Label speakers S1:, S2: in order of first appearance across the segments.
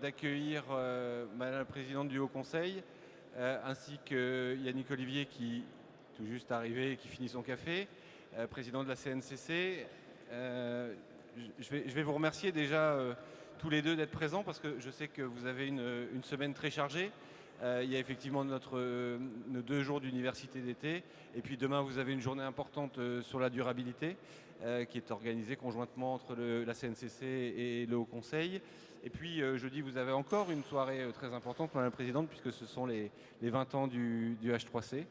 S1: d'accueillir Madame la Présidente du Haut Conseil, ainsi que Yannick Olivier qui est tout juste arrivé et qui finit son café, président de la CNCC. Je vais vous remercier déjà tous les deux d'être présents parce que je sais que vous avez une semaine très chargée. Il y a effectivement nos 2 jours d'université d'été et puis demain vous avez une journée importante sur la durabilité qui est organisée conjointement entre la CNCC et le Haut Conseil. Et puis jeudi vous avez encore une soirée très importante, Madame la Présidente, puisque ce sont les 20 ans du H3C,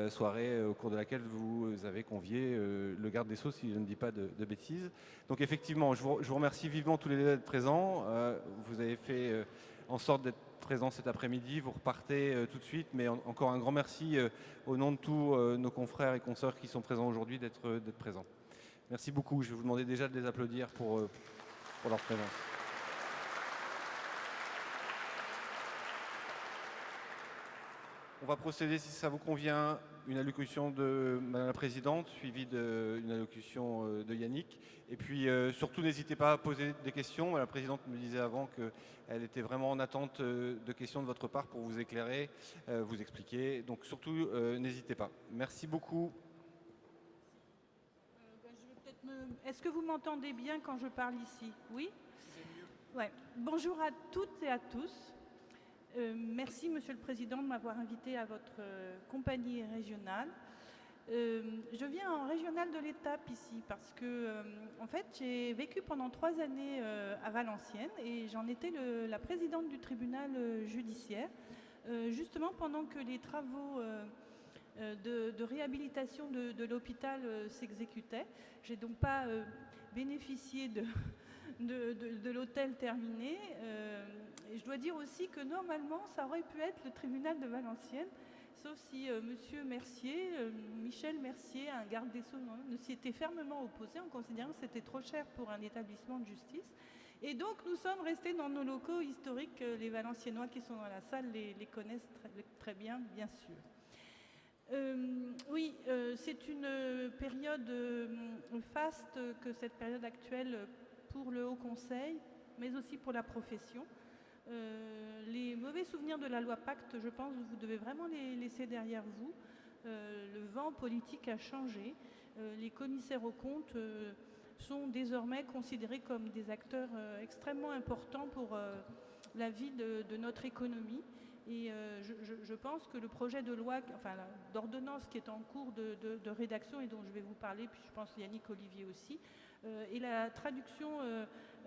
S1: soirée au cours de laquelle vous avez convié le garde des Sceaux, si je ne dis pas de bêtises. Donc effectivement, je vous remercie vivement tous les deux d'être présents. Vous avez fait en sorte d'être présent cet après-midi. Vous repartez tout de suite, mais encore un grand merci au nom de tous nos confrères et consoeurs qui sont présents aujourd'hui d'être présents. Merci beaucoup. Je vais vous demander déjà de les applaudir pour leur présence. On va procéder, si ça vous convient, une allocution de Madame la Présidente, suivie d'une allocution de Yannick. Et puis surtout, n'hésitez pas à poser des questions. Madame la Présidente me disait avant qu'elle était vraiment en attente de questions de votre part pour vous éclairer, vous expliquer. Donc surtout, n'hésitez pas. Merci beaucoup.
S2: Est-ce que vous m'entendez bien quand je parle ici? Oui? C'est mieux. Ouais. Bonjour à toutes et à tous. Merci, Monsieur le Président, de m'avoir invité à votre compagnie régionale. Je viens en régionale de l'Étape ici parce que, en fait, j'ai vécu pendant 3 années à Valenciennes et j'en étais la présidente du tribunal judiciaire, justement pendant que les travaux de réhabilitation de l'hôpital s'exécutaient. J'ai donc pas bénéficié de l'hôtel terminé. Et je dois dire aussi que normalement, ça aurait pu être le tribunal de Valenciennes, sauf si Monsieur Mercier, Michel Mercier, un garde des Sceaux, ne s'y était fermement opposé en considérant que c'était trop cher pour un établissement de justice. Et donc, nous sommes restés dans nos locaux historiques. Les Valenciennois qui sont dans la salle les connaissent très bien, bien sûr. Oui, c'est une période faste que cette période actuelle pour le Haut Conseil, mais aussi pour la profession. Les mauvais souvenirs de la loi Pacte, je pense, vous devez vraiment les laisser derrière vous. Le vent politique a changé. Les commissaires aux comptes sont désormais considérés comme des acteurs extrêmement importants pour la vie de notre économie. Et je pense que le projet de loi, enfin d'ordonnance qui est en cours de rédaction et dont je vais vous parler, puis je pense Yannick Olivier aussi, est la traduction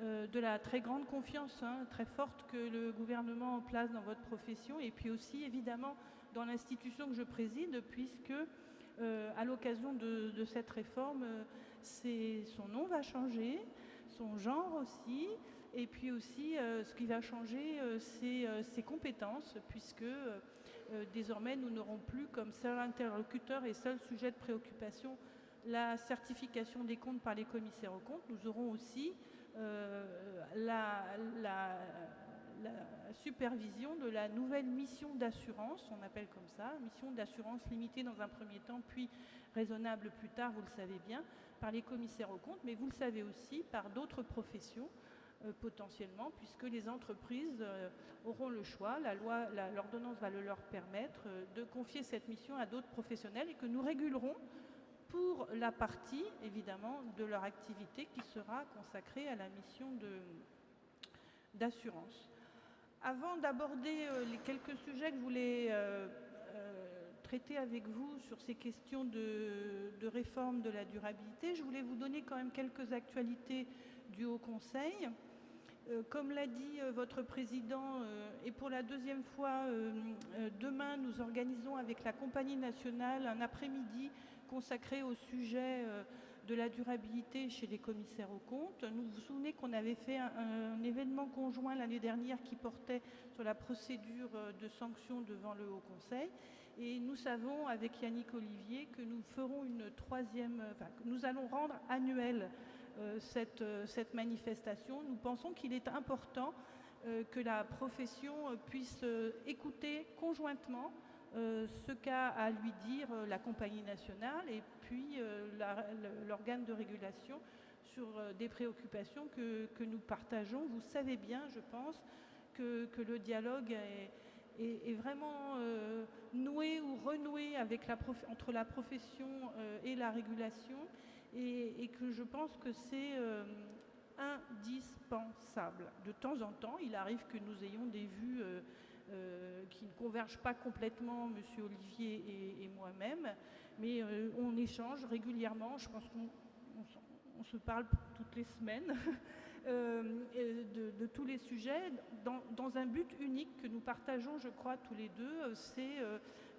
S2: de la très grande confiance, très forte que le gouvernement place dans votre profession et puis aussi évidemment dans l'institution que je préside, puisque à l'occasion de cette réforme, son nom va changer, son genre aussi. Et puis aussi, ce qui va changer, c'est ses compétences, puisque désormais, nous n'aurons plus comme seul interlocuteur et seul sujet de préoccupation la certification des comptes par les commissaires aux comptes. Nous aurons aussi la supervision de la nouvelle mission d'assurance, on appelle comme ça, mission d'assurance limitée dans un premier temps, puis raisonnable plus tard, vous le savez bien, par les commissaires aux comptes, mais vous le savez aussi par d'autres professions, potentiellement, puisque les entreprises auront le choix, l'ordonnance va le leur permettre de confier cette mission à d'autres professionnels et que nous régulerons pour la partie, évidemment, de leur activité qui sera consacrée à la mission d'assurance. Avant d'aborder les quelques sujets que je voulais traiter avec vous sur ces questions de réforme de la durabilité, je voulais vous donner quand même quelques actualités du Haut Conseil. Comme l'a dit votre président, et pour la deuxième fois, demain, nous organisons avec la Compagnie nationale un après-midi consacré au sujet de la durabilité chez les commissaires aux comptes. Vous vous souvenez qu'on avait fait un événement conjoint l'année dernière qui portait sur la procédure de sanction devant le Haut Conseil. Et nous savons, avec Yannick Olivier, que nous ferons que nous allons rendre annuelle cette manifestation. Nous pensons qu'il est important que la profession puisse écouter conjointement ce qu'a à lui dire la compagnie nationale et puis l'organe de régulation sur des préoccupations que nous partageons. Vous savez bien, je pense, que le dialogue est vraiment noué ou renoué avec entre la profession et la régulation, et que je pense que c'est indispensable. De temps en temps, il arrive que nous ayons des vues qui ne convergent pas complètement, Monsieur Olivier et moi-même, mais on échange régulièrement. Je pense qu'on se parle toutes les semaines de tous les sujets, dans un but unique que nous partageons, je crois, tous les deux, c'est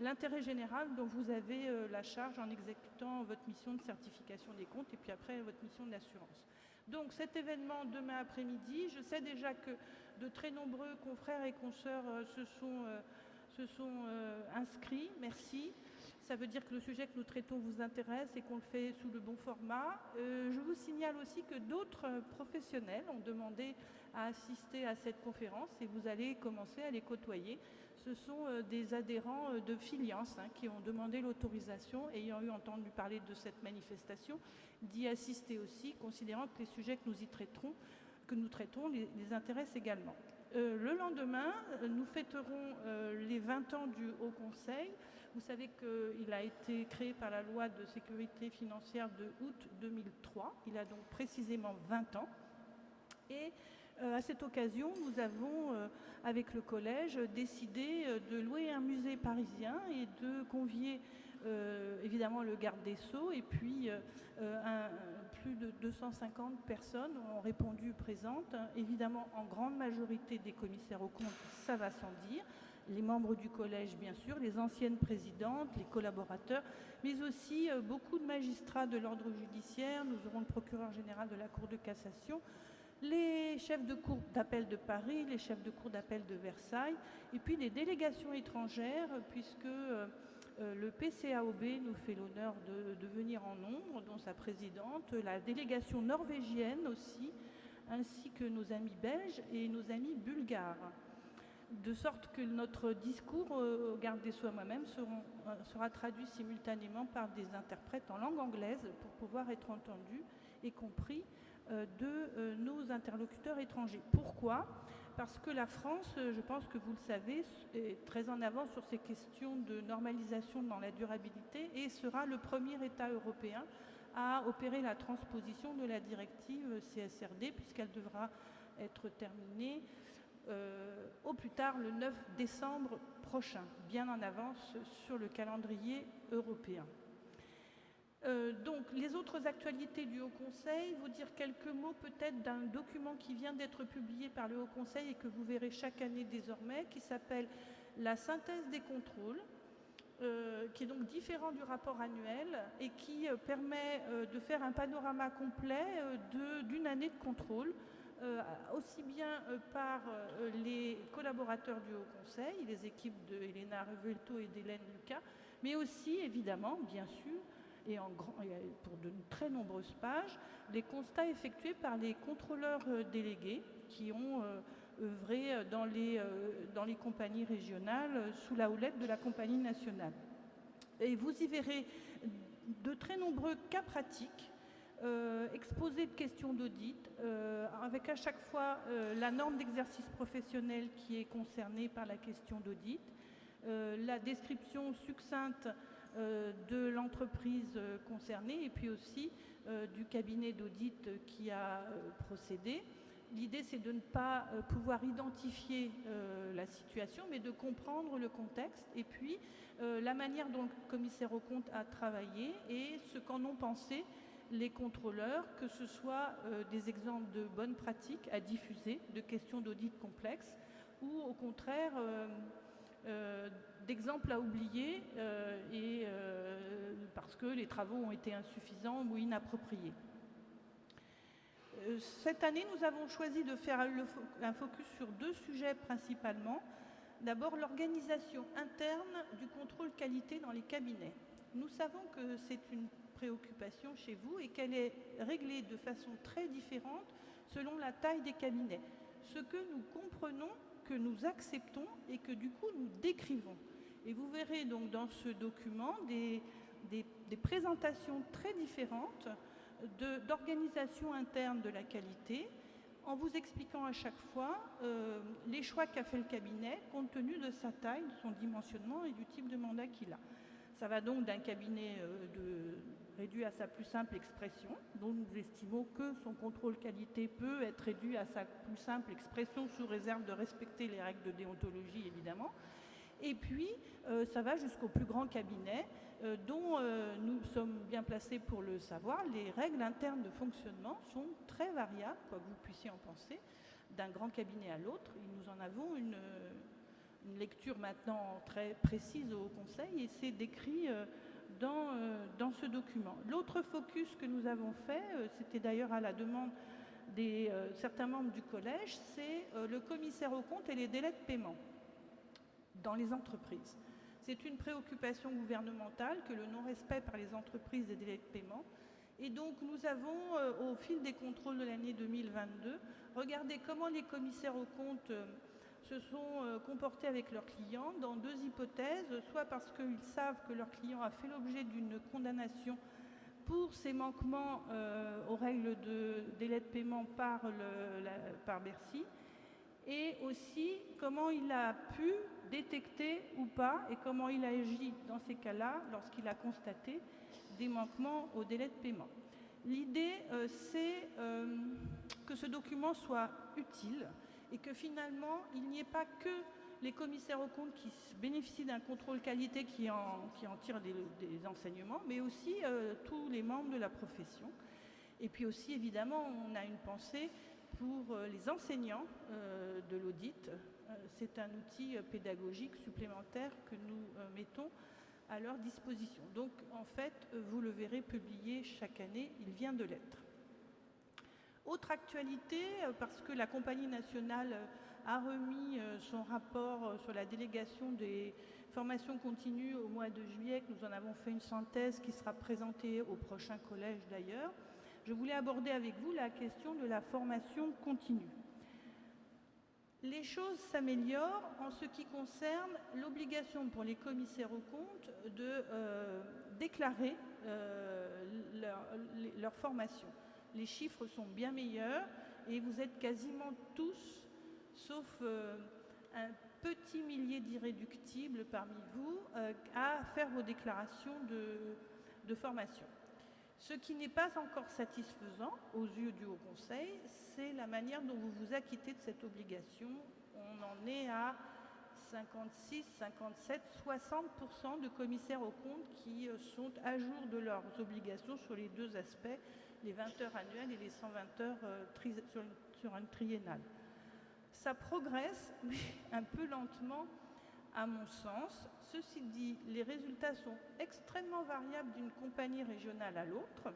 S2: l'intérêt général dont vous avez la charge en exécutant votre mission de certification des comptes et puis après votre mission d'assurance. Donc cet événement demain après-midi, je sais déjà que de très nombreux confrères et consoeurs se sont inscrits. Merci. Ça veut dire que le sujet que nous traitons vous intéresse et qu'on le fait sous le bon format. Je vous signale aussi que d'autres professionnels ont demandé à assister à cette conférence et vous allez commencer à les côtoyer. Ce sont des adhérents de Filiance qui ont demandé l'autorisation, ayant eu entendu parler de cette manifestation, d'y assister aussi, considérant que les sujets que nous traitons les intéressent également. Le lendemain, nous fêterons les 20 ans du Haut Conseil. Vous savez qu'il a été créé par la loi de sécurité financière de août 2003. Il a donc précisément 20 ans. Et à cette occasion, nous avons, avec le collège, décidé de louer un musée parisien et de convier évidemment le garde des Sceaux, et puis plus de 250 personnes ont répondu présentes, évidemment en grande majorité des commissaires aux comptes, ça va sans dire, les membres du collège bien sûr, les anciennes présidentes, les collaborateurs, mais aussi beaucoup de magistrats de l'ordre judiciaire. Nous aurons le procureur général de la Cour de cassation, les chefs de cour d'appel de Paris, les chefs de cour d'appel de Versailles, et puis des délégations étrangères, puisque le PCAOB nous fait l'honneur de venir en nombre, dont sa présidente, la délégation norvégienne aussi, ainsi que nos amis belges et nos amis bulgares. De sorte que notre discours au garde des Sceaux à moi-même sera traduit simultanément par des interprètes en langue anglaise pour pouvoir être entendu et compris de nos interlocuteurs étrangers. Pourquoi ? Parce que la France, je pense que vous le savez, est très en avance sur ces questions de normalisation dans la durabilité et sera le premier État européen à opérer la transposition de la directive CSRD, puisqu'elle devra être terminée au plus tard le 9 décembre prochain, bien en avance sur le calendrier européen. Donc, les autres actualités du Haut Conseil, vous dire quelques mots peut-être d'un document qui vient d'être publié par le Haut Conseil et que vous verrez chaque année désormais, qui s'appelle la synthèse des contrôles, qui est donc différent du rapport annuel et qui permet de faire un panorama complet d'une année de contrôle, aussi bien par les collaborateurs du Haut Conseil, les équipes de Elena Revuelto et d'Hélène Lucas, mais aussi, évidemment, bien sûr, et pour de très nombreuses pages, les constats effectués par les contrôleurs délégués qui ont œuvré dans les compagnies régionales sous la houlette de la compagnie nationale. Et vous y verrez de très nombreux cas pratiques, exposés de questions d'audit, avec à chaque fois la norme d'exercice professionnel qui est concernée par la question d'audit, la description succincte de l'entreprise concernée et puis aussi du cabinet d'audit qui a procédé. L'idée, c'est de ne pas pouvoir identifier la situation, mais de comprendre le contexte et puis la manière dont le commissaire aux comptes a travaillé et ce qu'en ont pensé les contrôleurs, que ce soit des exemples de bonnes pratiques à diffuser, de questions d'audit complexes, ou au contraire d'exemples à oublier parce que les travaux ont été insuffisants ou inappropriés. Cette année, nous avons choisi de faire un focus sur deux sujets principalement. D'abord, l'organisation interne du contrôle qualité dans les cabinets. Nous savons que c'est une préoccupation chez vous et qu'elle est réglée de façon très différente selon la taille des cabinets. Ce que nous comprenons, que nous acceptons et que du coup nous décrivons. Et vous verrez donc dans ce document des présentations très différentes d'organisation interne de la qualité, en vous expliquant à chaque fois les choix qu'a fait le cabinet compte tenu de sa taille, de son dimensionnement et du type de mandat qu'il a. Ça va donc d'un cabinet réduit à sa plus simple expression, dont nous estimons que son contrôle qualité peut être réduit à sa plus simple expression sous réserve de respecter les règles de déontologie évidemment. Et puis, ça va jusqu'au plus grand cabinet dont nous sommes bien placés pour le savoir. Les règles internes de fonctionnement sont très variables, quoi que vous puissiez en penser, d'un grand cabinet à l'autre. Et nous en avons une lecture maintenant très précise au Conseil et c'est décrit dans ce document. L'autre focus que nous avons fait, c'était d'ailleurs à la demande des certains membres du collège, c'est le commissaire aux comptes et les délais de paiement dans les entreprises. C'est une préoccupation gouvernementale que le non-respect par les entreprises des délais de paiement. Et donc nous avons, au fil des contrôles de l'année 2022, regardé comment les commissaires aux comptes se sont comportés avec leurs clients dans deux hypothèses, soit parce qu'ils savent que leur client a fait l'objet d'une condamnation pour ses manquements aux règles de délai de paiement par Bercy, et aussi comment il a pu détecter ou pas et comment il a agi dans ces cas-là lorsqu'il a constaté des manquements au délai de paiement. L'idée, c'est que ce document soit utile et que finalement, il n'y ait pas que les commissaires aux comptes qui bénéficient d'un contrôle qualité qui en tirent des enseignements, mais aussi tous les membres de la profession. Et puis aussi, évidemment, on a une pensée pour les enseignants de l'audit. C'est un outil pédagogique supplémentaire que nous mettons à leur disposition. Donc, en fait, vous le verrez publié chaque année, il vient de l'être. Autre actualité, parce que la Compagnie nationale a remis son rapport sur la délégation des formations continues au mois de juillet, que nous en avons fait une synthèse qui sera présentée au prochain collège d'ailleurs. Je voulais aborder avec vous la question de la formation continue. Les choses s'améliorent en ce qui concerne l'obligation pour les commissaires aux comptes de déclarer leur formation. Les chiffres sont bien meilleurs et vous êtes quasiment tous, sauf un petit millier d'irréductibles parmi vous, à faire vos déclarations de formation. Ce qui n'est pas encore satisfaisant aux yeux du Haut Conseil, c'est la manière dont vous vous acquittez de cette obligation. On en est à 56, 57, 60% de commissaires aux comptes qui sont à jour de leurs obligations sur les deux aspects, les 20 heures annuelles et les 120 heures sur une triennale. Ça progresse, mais un peu lentement à mon sens. Ceci dit, les résultats sont extrêmement variables d'une compagnie régionale à l'autre.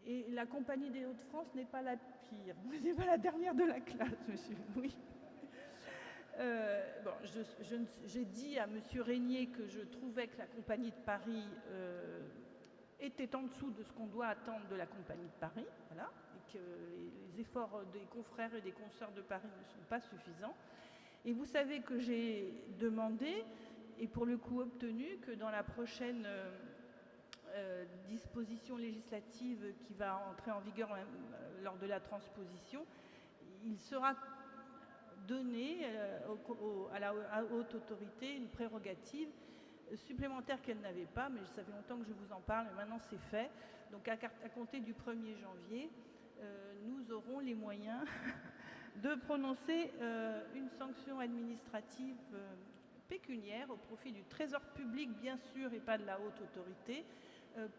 S2: Et la compagnie des Hauts-de-France n'est pas la pire. Vous n'êtes pas la dernière de la classe, monsieur. Oui. J'ai dit à M. Régnier que je trouvais que la compagnie de Paris était en dessous de ce qu'on doit attendre de la compagnie de Paris, voilà, et que les efforts des confrères et des consoeurs de Paris ne sont pas suffisants. Et vous savez que j'ai demandé, et pour le coup obtenu, que dans la prochaine disposition législative qui va entrer en vigueur lors de la transposition, il sera donné à la haute autorité une prérogative supplémentaire qu'elle n'avait pas, mais ça fait longtemps que je vous en parle, et maintenant c'est fait. Donc à compter du 1er janvier, nous aurons les moyens de prononcer une sanction administrative pécuniaire au profit du trésor public, bien sûr, et pas de la haute autorité,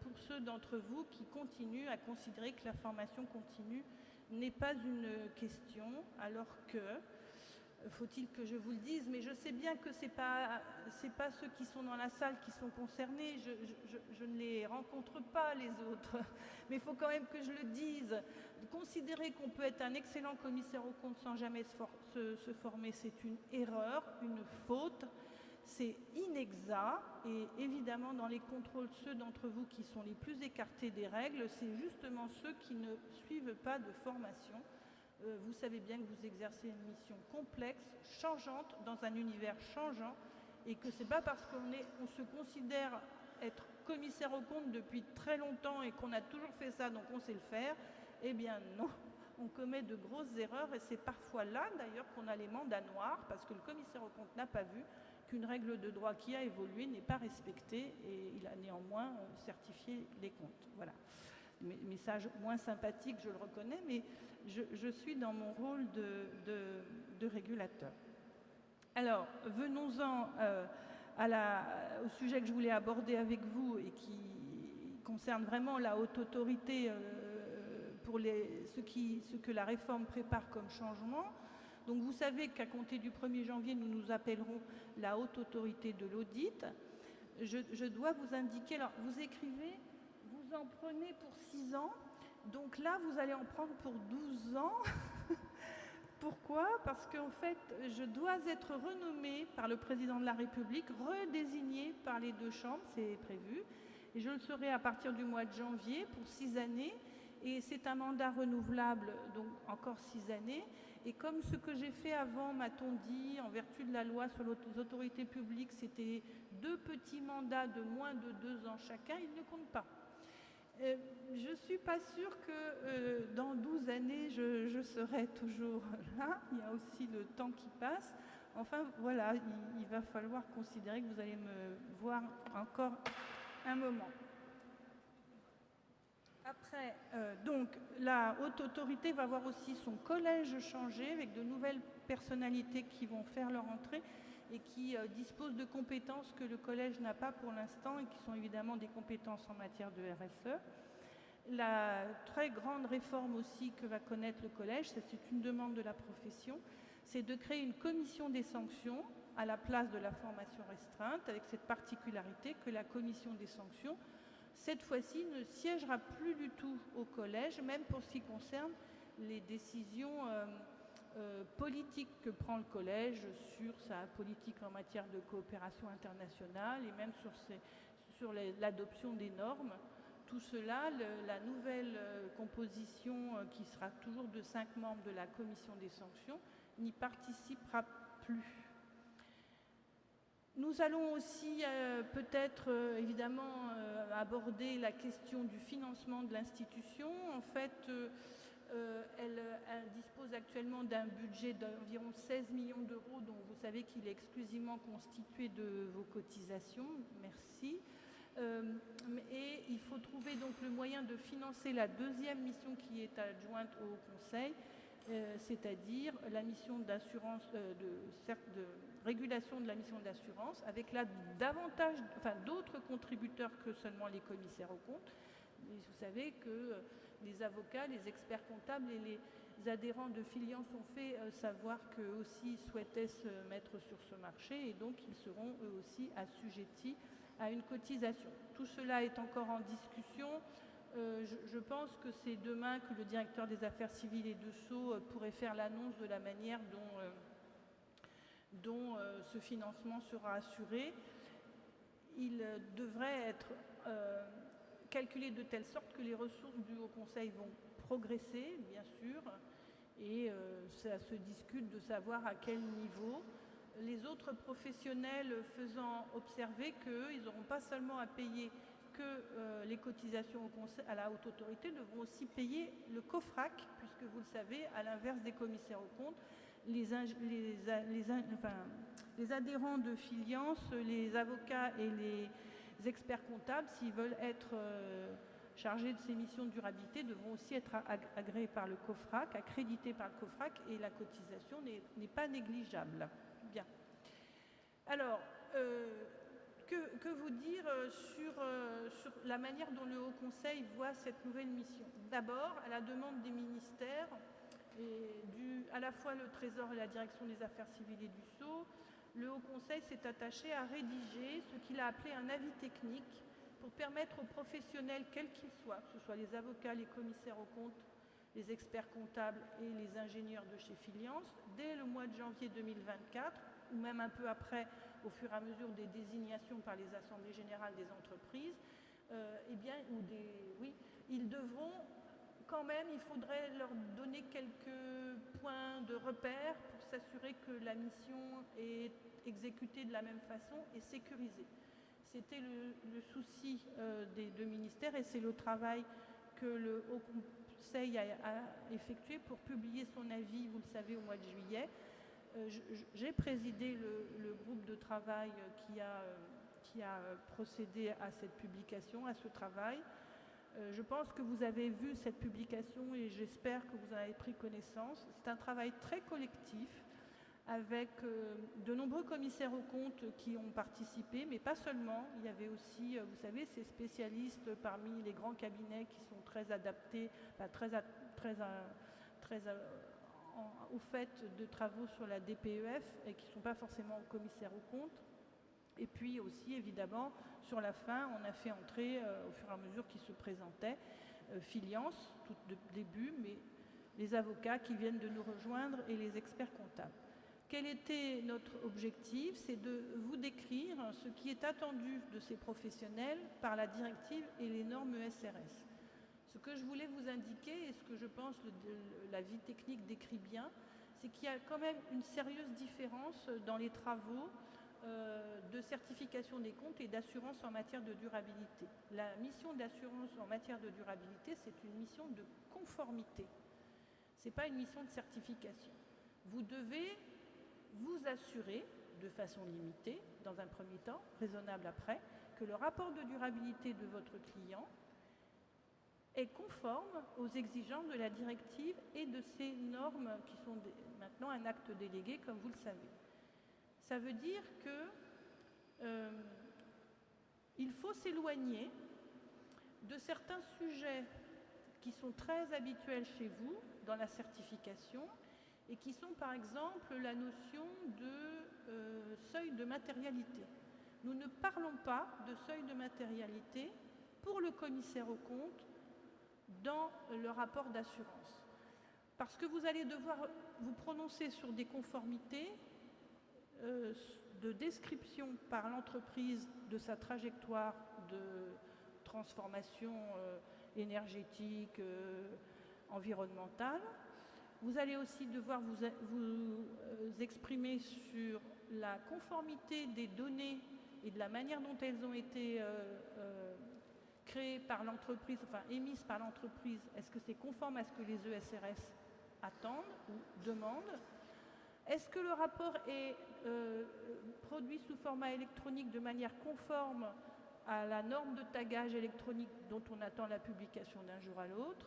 S2: pour ceux d'entre vous qui continuent à considérer que la formation continue n'est pas une question, alors que, faut-il que je vous le dise, mais je sais bien que ce n'est pas ceux qui sont dans la salle qui sont concernés, je ne les rencontre pas les autres, mais il faut quand même que je le dise. Considérer qu'on peut être un excellent commissaire aux comptes sans jamais se former, c'est une erreur, une faute, c'est inexact, et évidemment dans les contrôles, ceux d'entre vous qui sont les plus écartés des règles, c'est justement ceux qui ne suivent pas de formation. Vous savez bien que vous exercez une mission complexe, changeante, dans un univers changeant, et que ce n'est pas parce qu'on se considère être commissaire aux comptes depuis très longtemps et qu'on a toujours fait ça, donc on sait le faire. Eh bien non, on commet de grosses erreurs et c'est parfois là d'ailleurs qu'on a les mandats noirs parce que le commissaire aux comptes n'a pas vu qu'une règle de droit qui a évolué n'est pas respectée et il a néanmoins certifié les comptes. Voilà. Message moins sympathique, je le reconnais, mais je suis dans mon rôle de régulateur. Alors, venons-en au sujet que je voulais aborder avec vous et qui concerne vraiment la haute autorité pour ce que la réforme prépare comme changement. Donc vous savez qu'à compter du 1er janvier, nous nous appellerons la haute autorité de l'audit. Je dois vous indiquer, alors vous écrivez, vous en prenez pour 6 ans, donc là vous allez en prendre pour 12 ans. Pourquoi? Parce qu'en fait, je dois être renommée par le président de la République, redésignée par les 2 chambres, c'est prévu, et je le serai à partir du mois de janvier pour 6 années, et c'est un mandat renouvelable, donc encore 6 années, et comme ce que j'ai fait avant, m'a-t-on dit, en vertu de la loi sur les autorités publiques, c'était 2 petits mandats de moins de 2 ans chacun, ils ne comptent pas. Je ne suis pas sûre que dans 12 années, je serai toujours là. Il y a aussi le temps qui passe. Enfin, voilà, il va falloir considérer que vous allez me voir encore un moment. Après, donc, la haute autorité va voir aussi son collège changer avec de nouvelles personnalités qui vont faire leur entrée et qui disposent de compétences que le collège n'a pas pour l'instant et qui sont évidemment des compétences en matière de RSE. La très grande réforme aussi que va connaître le collège, c'est une demande de la profession, c'est de créer une commission des sanctions à la place de la formation restreinte, avec cette particularité que la commission des sanctions, cette fois-ci, ne siégera plus du tout au collège, même pour ce qui concerne les décisions politique que prend le collège sur sa politique en matière de coopération internationale et même sur l'adoption des normes. Tout cela, la nouvelle composition qui sera toujours de 5 membres de la commission des sanctions n'y participera plus. Nous allons aussi peut-être évidemment aborder la question du financement de l'institution. En fait, elle dispose actuellement d'un budget d'environ 16 millions d'euros, dont vous savez qu'il est exclusivement constitué de vos cotisations. Merci. Et il faut trouver donc le moyen de financer la deuxième mission qui est adjointe au Conseil, c'est-à-dire la mission d'assurance, de régulation de la mission d'assurance, avec là davantage, d'autres contributeurs que seulement les commissaires aux comptes. Et vous savez que les avocats, les experts comptables et les adhérents de Filiance ont fait savoir qu'eux aussi souhaitaient se mettre sur ce marché et donc ils seront eux aussi assujettis à une cotisation. Tout cela est encore en discussion. Je pense que c'est demain que le directeur des affaires civiles et de Sceaux pourrait faire l'annonce de la manière dont ce financement sera assuré. Il devrait être calculé de telle sorte que les ressources du Haut Conseil vont progresser, bien sûr, et ça se discute de savoir à quel niveau. Les autres professionnels faisant observer qu'eux, ils n'auront pas seulement à payer que les cotisations au conseil, à la haute autorité, devront aussi payer le COFRAC, puisque vous le savez, à l'inverse des commissaires aux comptes, les adhérents de Filiance, les avocats et les experts comptables, s'ils veulent être chargés de ces missions de durabilité, devront aussi être agréés par le COFRAC, accrédités par le COFRAC, et la cotisation n'est pas négligeable. Bien. Alors, que vous dire sur la manière dont le Haut Conseil voit cette nouvelle mission? D'abord, à la demande des ministères, et à la fois le Trésor et la Direction des Affaires civiles et du Sceau, le Haut Conseil s'est attaché à rédiger ce qu'il a appelé un avis technique pour permettre aux professionnels, quels qu'ils soient, que ce soit les avocats, les commissaires aux comptes, les experts comptables et les ingénieurs de chez Filiance, dès le mois de janvier 2024, ou même un peu après, au fur et à mesure des désignations par les assemblées générales des entreprises, ils devront quand même, il faudrait leur donner quelques points de repère pour s'assurer que la mission est exécutée de la même façon et sécurisée. C'était le souci des deux ministères et c'est le travail que le Haut Conseil a effectué pour publier son avis, vous le savez, au mois de juillet. J'ai présidé le groupe de travail qui a procédé à cette publication, à ce travail. Je pense que vous avez vu cette publication et j'espère que vous en avez pris connaissance. C'est un travail très collectif avec de nombreux commissaires aux comptes qui ont participé, mais pas seulement. Il y avait aussi, vous savez, ces spécialistes parmi les grands cabinets qui sont très adaptés, au fait de travaux sur la DPEF et qui ne sont pas forcément commissaires aux comptes. Et puis aussi, évidemment, sur la fin, on a fait entrer, au fur et à mesure qu'ils se présentaient, Filiance, tout de début, mais les avocats qui viennent de nous rejoindre et les experts comptables. Quel était notre objectif? C'est de vous décrire ce qui est attendu de ces professionnels par la directive et les normes ESRS. Ce que je voulais vous indiquer, et ce que je pense la vie technique décrit bien, c'est qu'il y a quand même une sérieuse différence dans les travaux de certification des comptes et d'assurance en matière de durabilité. La mission d'assurance en matière de durabilité, c'est une mission de conformité. Ce n'est pas une mission de certification. Vous devez vous assurer, de façon limitée, dans un premier temps, raisonnable après, que le rapport de durabilité de votre client est conforme aux exigences de la directive et de ces normes qui sont maintenant un acte délégué, comme vous le savez. Ça veut dire qu'il faut s'éloigner de certains sujets qui sont très habituels chez vous dans la certification et qui sont par exemple la notion de seuil de matérialité. Nous ne parlons pas de seuil de matérialité pour le commissaire aux comptes dans le rapport d'assurance. Parce que vous allez devoir vous prononcer sur des conformités de description par l'entreprise de sa trajectoire de transformation énergétique, environnementale. Vous allez aussi devoir vous exprimer sur la conformité des données et de la manière dont elles ont été créées par l'entreprise, enfin émises par l'entreprise. Est-ce que c'est conforme à ce que les ESRS attendent ou demandent? Est-ce que le rapport est produit sous format électronique de manière conforme à la norme de tagage électronique dont on attend la publication d'un jour à l'autre?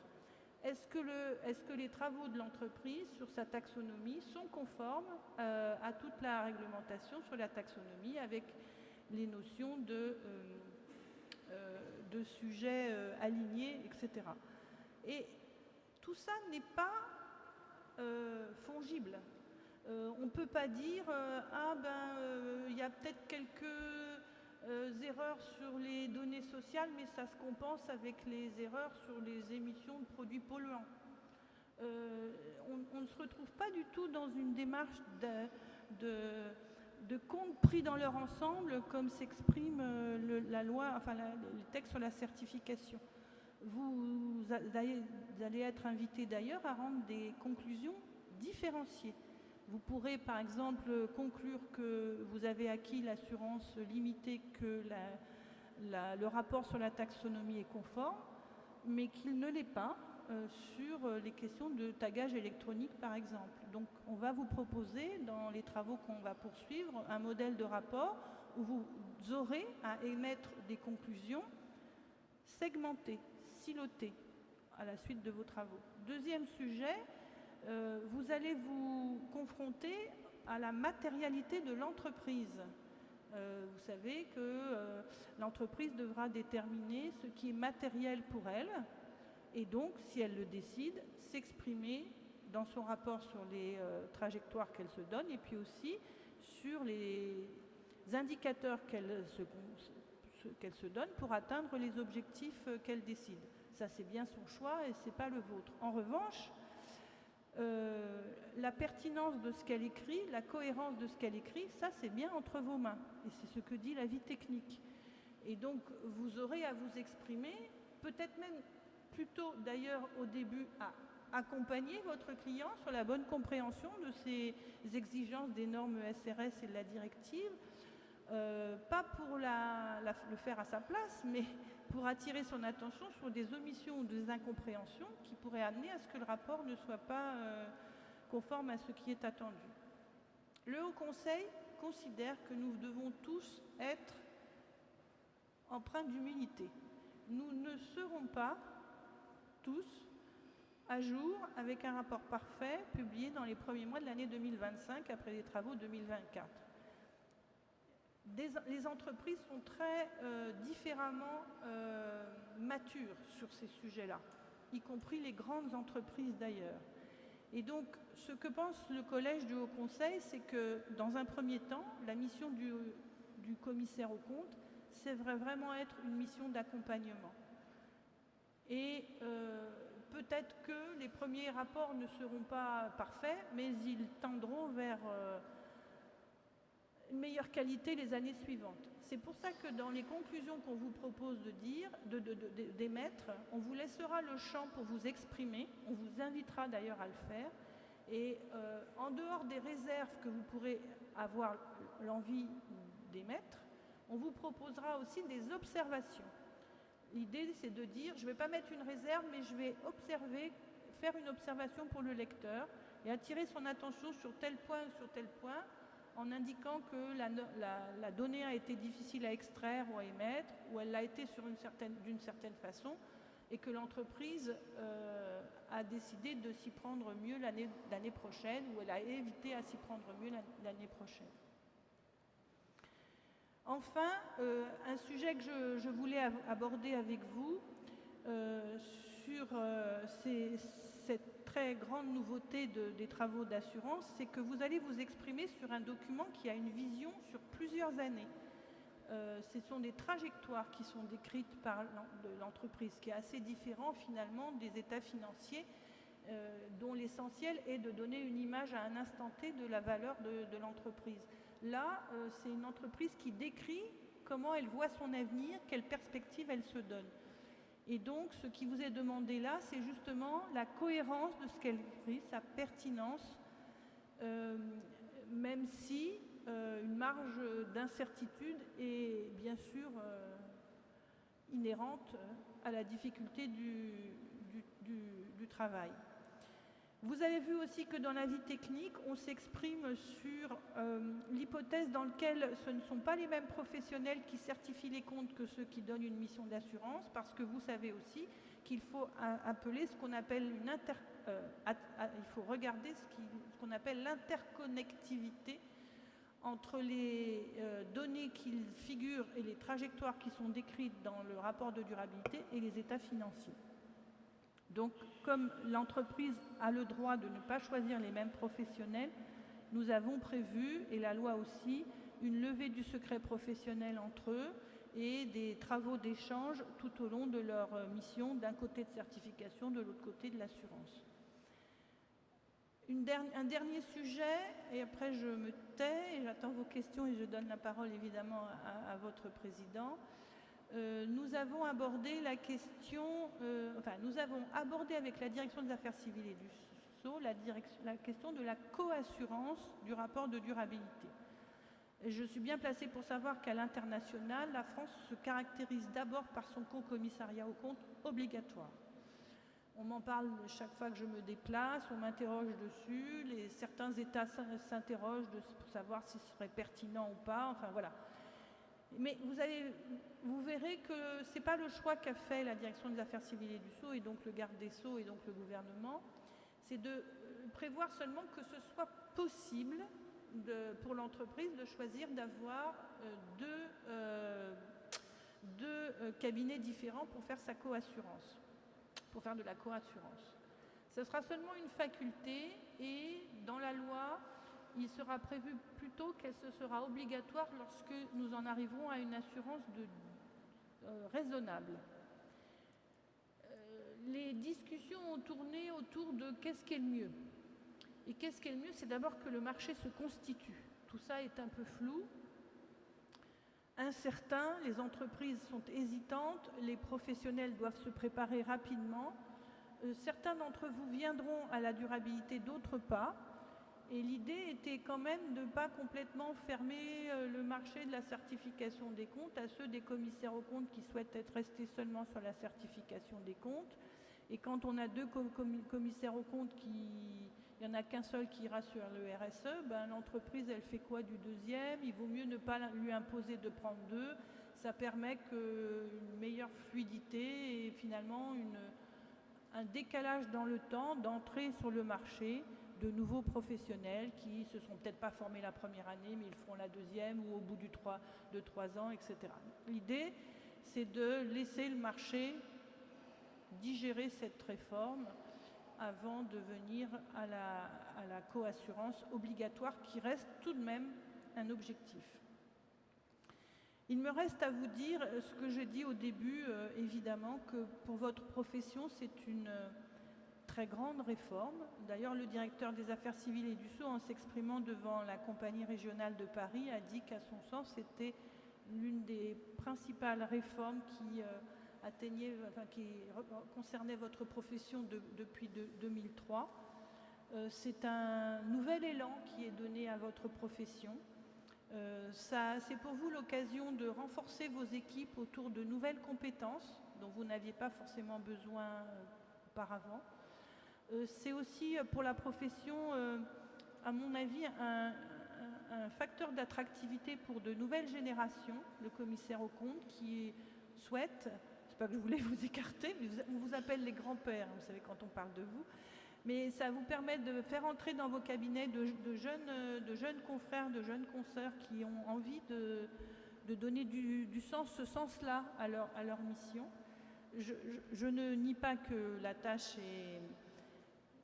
S2: Est-ce que les travaux de l'entreprise sur sa taxonomie sont conformes à toute la réglementation sur la taxonomie avec les notions de sujets alignés, etc. Et tout ça n'est pas fongible. On ne peut pas dire il y a peut-être quelques erreurs sur les données sociales, mais ça se compense avec les erreurs sur les émissions de produits polluants. On ne se retrouve pas du tout dans une démarche de comptes pris dans leur ensemble, comme s'exprime la loi, enfin le texte sur la certification. Vous allez être invité d'ailleurs à rendre des conclusions différenciées. Vous pourrez par exemple conclure que vous avez acquis l'assurance limitée, que le rapport sur la taxonomie est conforme, mais qu'il ne l'est pas sur les questions de tagage électronique par exemple. Donc on va vous proposer dans les travaux qu'on va poursuivre un modèle de rapport où vous aurez à émettre des conclusions segmentées, silotées à la suite de vos travaux. Deuxième sujet, vous allez vous confronter à la matérialité de l'entreprise. Vous savez que l'entreprise devra déterminer ce qui est matériel pour elle et donc, si elle le décide, s'exprimer dans son rapport sur les trajectoires qu'elle se donne et puis aussi sur les indicateurs qu'elle se donne pour atteindre les objectifs qu'elle décide. Ça, c'est bien son choix et ce n'est pas le vôtre. En revanche, la pertinence de ce qu'elle écrit, la cohérence de ce qu'elle écrit, ça c'est bien entre vos mains et c'est ce que dit l'avis technique. Et donc vous aurez à vous exprimer, peut-être même plutôt d'ailleurs au début à accompagner votre client sur la bonne compréhension de ces exigences des normes SRS et de la directive, pas pour le faire à sa place, mais pour attirer son attention sur des omissions ou des incompréhensions qui pourraient amener à ce que le rapport ne soit pas conforme à ce qui est attendu. Le Haut Conseil considère que nous devons tous être empreints d'humilité. Nous ne serons pas tous à jour avec un rapport parfait publié dans les premiers mois de l'année 2025 après les travaux 2024. Les entreprises sont très différemment matures sur ces sujets-là, y compris les grandes entreprises d'ailleurs. Et donc, ce que pense le Collège du Haut Conseil, c'est que, dans un premier temps, la mission du commissaire aux comptes, c'est vraiment être une mission d'accompagnement. Et peut-être que les premiers rapports ne seront pas parfaits, mais ils tendront vers une meilleure qualité les années suivantes. C'est pour ça que dans les conclusions qu'on vous propose d'émettre, on vous laissera le champ pour vous exprimer, on vous invitera d'ailleurs à le faire, et en dehors des réserves que vous pourrez avoir l'envie d'émettre, on vous proposera aussi des observations. L'idée, c'est de dire, je ne vais pas mettre une réserve, mais je vais observer, faire une observation pour le lecteur et attirer son attention sur tel point ou sur tel point, en indiquant que la donnée a été difficile à extraire ou à émettre, ou elle l'a été d'une certaine façon, et que l'entreprise a décidé de s'y prendre mieux l'année prochaine, ou elle a évité à s'y prendre mieux l'année prochaine. Enfin, un sujet que je voulais aborder avec vous sur cette très grande nouveauté des travaux d'assurance, c'est que vous allez vous exprimer sur un document qui a une vision sur plusieurs années. Ce sont des trajectoires qui sont décrites par l'entreprise, qui est assez différent finalement des états financiers, dont l'essentiel est de donner une image à un instant T de la valeur de l'entreprise. Là, c'est une entreprise qui décrit comment elle voit son avenir, quelle perspective elle se donne. Et donc, ce qui vous est demandé là, c'est justement la cohérence de ce qu'elle fait, sa pertinence, même si une marge d'incertitude est bien sûr inhérente à la difficulté du travail. Vous avez vu aussi que dans l'avis technique, on s'exprime sur l'hypothèse dans laquelle ce ne sont pas les mêmes professionnels qui certifient les comptes que ceux qui donnent une mission d'assurance, parce que vous savez aussi qu'il faut appeler ce qu'on appelle il faut regarder ce qu'on appelle l'interconnectivité entre les données qui figurent et les trajectoires qui sont décrites dans le rapport de durabilité et les états financiers. Donc, comme l'entreprise a le droit de ne pas choisir les mêmes professionnels, nous avons prévu, et la loi aussi, une levée du secret professionnel entre eux et des travaux d'échange tout au long de leur mission, d'un côté de certification, de l'autre côté de l'assurance. Un dernier sujet, et après je me tais, et j'attends vos questions et je donne la parole évidemment à votre président. Nous avons abordé la question, nous avons abordé avec la direction des affaires civiles et du SSO la question de la coassurance du rapport de durabilité. Et je suis bien placée pour savoir qu'à l'international, la France se caractérise d'abord par son co-commissariat aux comptes obligatoire. On m'en parle chaque fois que je me déplace, on m'interroge dessus, certains États s'interrogent pour savoir si ce serait pertinent ou pas, enfin voilà. Mais vous verrez que ce n'est pas le choix qu'a fait la direction des affaires civiles et du Sceau, et donc le garde des Sceaux et donc le gouvernement, c'est de prévoir seulement que ce soit possible pour l'entreprise de choisir d'avoir deux cabinets différents pour faire sa coassurance, pour faire de la coassurance. Ce sera seulement une faculté, et dans la loi, il sera prévu plutôt qu'elle sera obligatoire lorsque nous en arriverons à une assurance raisonnable. Les discussions ont tourné autour de qu'est-ce qui est le mieux. Et qu'est-ce qui est le mieux, c'est d'abord que le marché se constitue. Tout ça est un peu flou, incertain, les entreprises sont hésitantes, les professionnels doivent se préparer rapidement. Certains d'entre vous viendront à la durabilité, d'autres pas. Et l'idée était quand même de ne pas complètement fermer le marché de la certification des comptes à ceux des commissaires aux comptes qui souhaitent être restés seulement sur la certification des comptes. Et quand on a deux commissaires aux comptes, il n'y en a qu'un seul qui ira sur le RSE, ben, l'entreprise, elle fait quoi du deuxième? Il vaut mieux ne pas lui imposer de prendre deux. Ça permet une meilleure fluidité et finalement un décalage dans le temps d'entrée sur le marché de nouveaux professionnels qui se sont peut-être pas formés la première année, mais ils feront la deuxième ou au bout de 3 ans, etc. L'idée, c'est de laisser le marché digérer cette réforme avant de venir à la coassurance obligatoire qui reste tout de même un objectif. Il me reste à vous dire ce que j'ai dit au début, évidemment, que pour votre profession, c'est une très grande réforme. D'ailleurs, le directeur des affaires civiles et du Sceau, en s'exprimant devant la compagnie régionale de Paris, a dit qu'à son sens, c'était l'une des principales réformes qui concernait votre profession depuis 2003. C'est un nouvel élan qui est donné à votre profession. C'est pour vous l'occasion de renforcer vos équipes autour de nouvelles compétences dont vous n'aviez pas forcément besoin auparavant. C'est aussi pour la profession, à mon avis, un facteur d'attractivité pour de nouvelles générations, le commissaire aux comptes, qui souhaite, c'est pas que je voulais vous écarter, mais on vous appelle les grands-pères, vous savez, quand on parle de vous, mais ça vous permet de faire entrer dans vos cabinets de jeunes confrères, de jeunes consoeurs qui ont envie de donner du sens, ce sens-là à leur mission. Je ne nie pas que la tâche est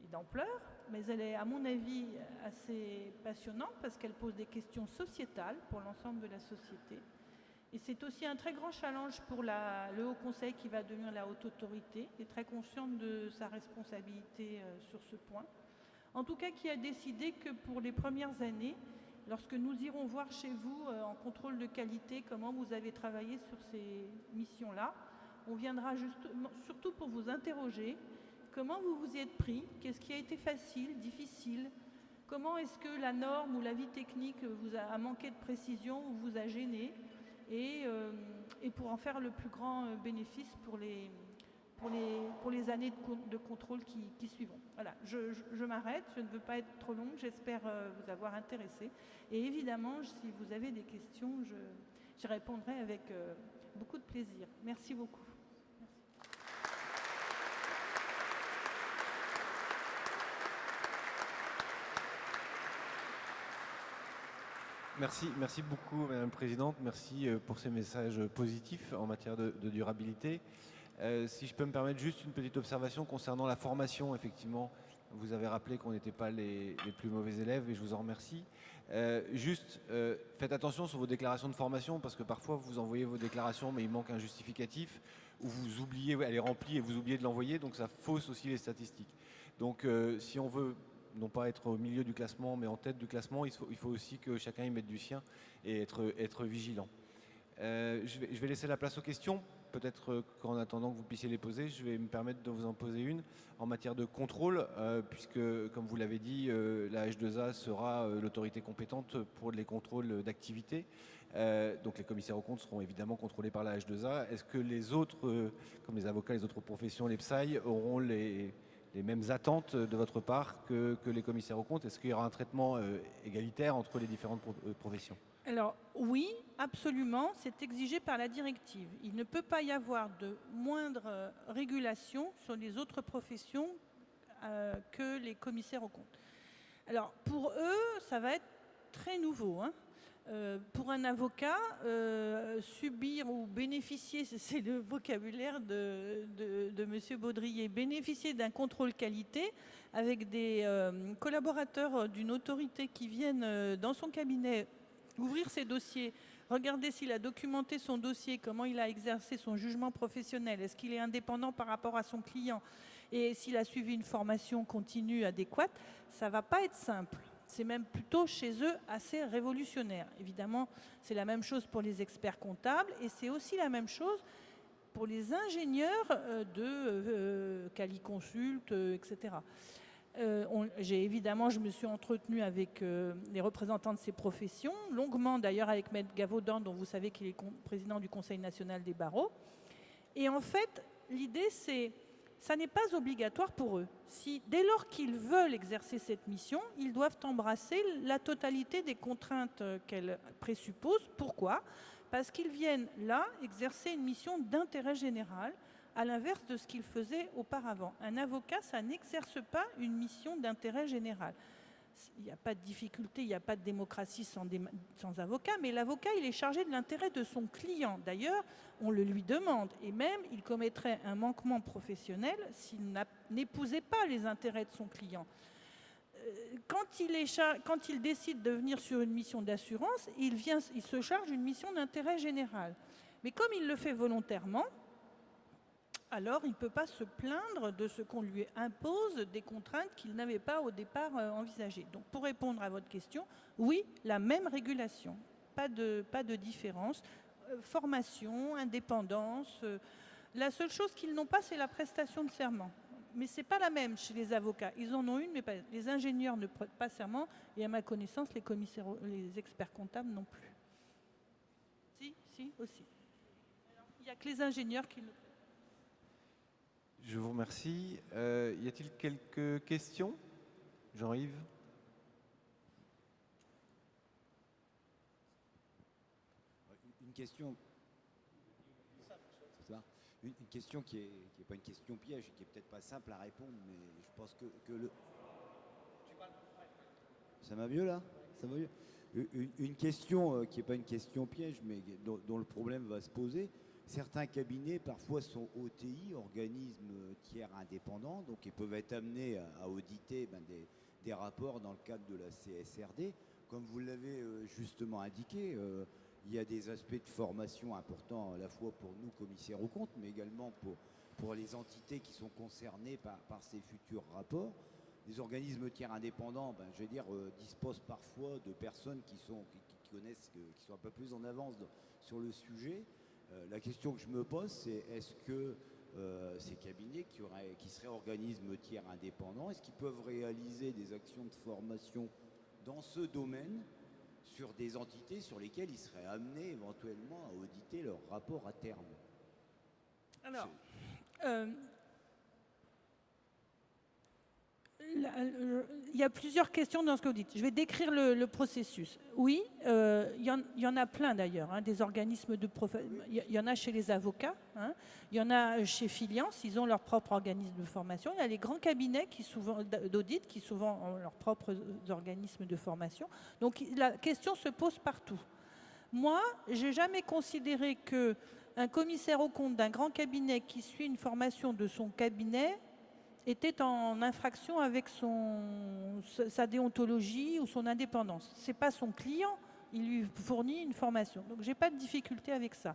S2: d'ampleur, mais elle est, à mon avis, assez passionnante parce qu'elle pose des questions sociétales pour l'ensemble de la société. Et c'est aussi un très grand challenge pour le Haut Conseil qui va devenir la haute autorité, et très consciente de sa responsabilité sur ce point. En tout cas, qui a décidé que pour les premières années, lorsque nous irons voir chez vous en contrôle de qualité comment vous avez travaillé sur ces missions-là, on viendra surtout pour vous interroger. Comment vous vous y êtes pris? Qu'est-ce qui a été facile, difficile? Comment est-ce que la norme ou la vie technique vous a manqué de précision ou vous a gêné? Et pour en faire le plus grand bénéfice pour les années de contrôle qui suivront. Voilà, je m'arrête, je ne veux pas être trop longue, j'espère vous avoir intéressé. Et évidemment, si vous avez des questions, j'y répondrai avec beaucoup de plaisir. Merci beaucoup.
S1: Merci beaucoup, Madame la Présidente. Merci pour ces messages positifs en matière de durabilité. Si je peux me permettre juste une petite observation concernant la formation, effectivement, vous avez rappelé qu'on n'était pas les plus mauvais élèves et je vous en remercie. Faites attention sur vos déclarations de formation parce que parfois vous envoyez vos déclarations mais il manque un justificatif ou vous oubliez, elle est remplie et vous oubliez de l'envoyer, donc ça fausse aussi les statistiques. Donc si on veut non pas être au milieu du classement mais en tête du classement, il faut aussi que chacun y mette du sien et être vigilant. Je vais laisser la place aux questions. Peut-être qu'en attendant que vous puissiez les poser, je vais me permettre de vous en poser une en matière de contrôle, puisque, comme vous l'avez dit, la H2A sera l'autorité compétente pour les contrôles d'activité. Donc les commissaires aux comptes seront évidemment contrôlés par la H2A. Est-ce que les autres, comme les avocats, les autres professions, les PSAI, auront les mêmes attentes de votre part que les commissaires aux comptes? Est-ce qu'il y aura un traitement égalitaire entre les différentes professions?
S2: Alors oui, absolument, c'est exigé par la directive. Il ne peut pas y avoir de moindre régulation sur les autres professions que les commissaires aux comptes. Alors pour eux, ça va être très nouveau. Pour un avocat, subir ou bénéficier, c'est le vocabulaire de M. Baudrier, bénéficier d'un contrôle qualité avec des collaborateurs d'une autorité qui viennent dans son cabinet ouvrir ses dossiers, regarder s'il a documenté son dossier, comment il a exercé son jugement professionnel, est-ce qu'il est indépendant par rapport à son client et s'il a suivi une formation continue adéquate, ça ne va pas être simple. C'est même plutôt chez eux assez révolutionnaire. Évidemment, c'est la même chose pour les experts comptables et c'est aussi la même chose pour les ingénieurs de Caliconsult, etc. Je me suis entretenue avec les représentants de ces professions, longuement d'ailleurs avec Maître Gavaudan, dont vous savez qu'il est président du Conseil national des barreaux. Et en fait, l'idée, c'est ça n'est pas obligatoire pour eux. Dès lors qu'ils veulent exercer cette mission, ils doivent embrasser la totalité des contraintes qu'elle présuppose. Pourquoi ? Parce qu'ils viennent là exercer une mission d'intérêt général, à l'inverse de ce qu'ils faisaient auparavant. Un avocat, ça n'exerce pas une mission d'intérêt général. Il n'y a pas de difficulté, il n'y a pas de démocratie sans avocat, mais l'avocat, il est chargé de l'intérêt de son client. D'ailleurs, on le lui demande, et même, il commettrait un manquement professionnel s'il n'épousait pas les intérêts de son client. Quand il décide de venir sur une mission d'assurance, il se charge d'une mission d'intérêt général. Mais comme il le fait volontairement, alors il ne peut pas se plaindre de ce qu'on lui impose, des contraintes qu'il n'avait pas au départ envisagées. Donc pour répondre à votre question, oui, la même régulation, pas de différence. Formation, indépendance. La seule chose qu'ils n'ont pas, c'est la prestation de serment. Mais ce n'est pas la même chez les avocats. Ils en ont une, mais pas. Les ingénieurs ne prêtent pas serment, et à ma connaissance, les experts comptables non plus. Si, aussi. Il n'y a que les ingénieurs qui le prêtent.
S1: Je vous remercie. Y a-t-il quelques questions ? Jean-Yves ?
S3: Une question. Une question qui est pas une question piège et qui est peut-être pas simple à répondre, mais je pense que le. Ça va mieux là ? Ça va mieux ? Une question qui n'est pas une question piège, mais dont le problème va se poser. Certains cabinets, parfois, sont OTI, organismes tiers indépendants, donc ils peuvent être amenés à auditer des rapports dans le cadre de la CSRD. Comme vous l'avez justement indiqué, il y a des aspects de formation importants à la fois pour nous, commissaires aux comptes, mais également pour les entités qui sont concernées par ces futurs rapports. Les organismes tiers indépendants, disposent parfois de personnes qui connaissent, qui sont un peu plus en avance sur le sujet. La question que je me pose, c'est est-ce que ces cabinets qui seraient organismes tiers indépendants, est-ce qu'ils peuvent réaliser des actions de formation dans ce domaine sur des entités sur lesquelles ils seraient amenés éventuellement à auditer leur rapport à terme?
S2: Alors, il y a plusieurs questions dans ce que vous dites. Je vais décrire le processus. Oui, il y en a plein d'ailleurs, des organismes de profession. Il y en a chez les avocats, il y en a chez Filiance, ils ont leur propre organisme de formation. Il y a les grands cabinets d'audit qui souvent ont leurs propres organismes de formation. Donc la question se pose partout. Moi, je n'ai jamais considéré qu'un commissaire aux comptes d'un grand cabinet qui suit une formation de son cabinet était en infraction avec sa déontologie ou son indépendance. Ce n'est pas son client, il lui fournit une formation. Donc je n'ai pas de difficulté avec ça.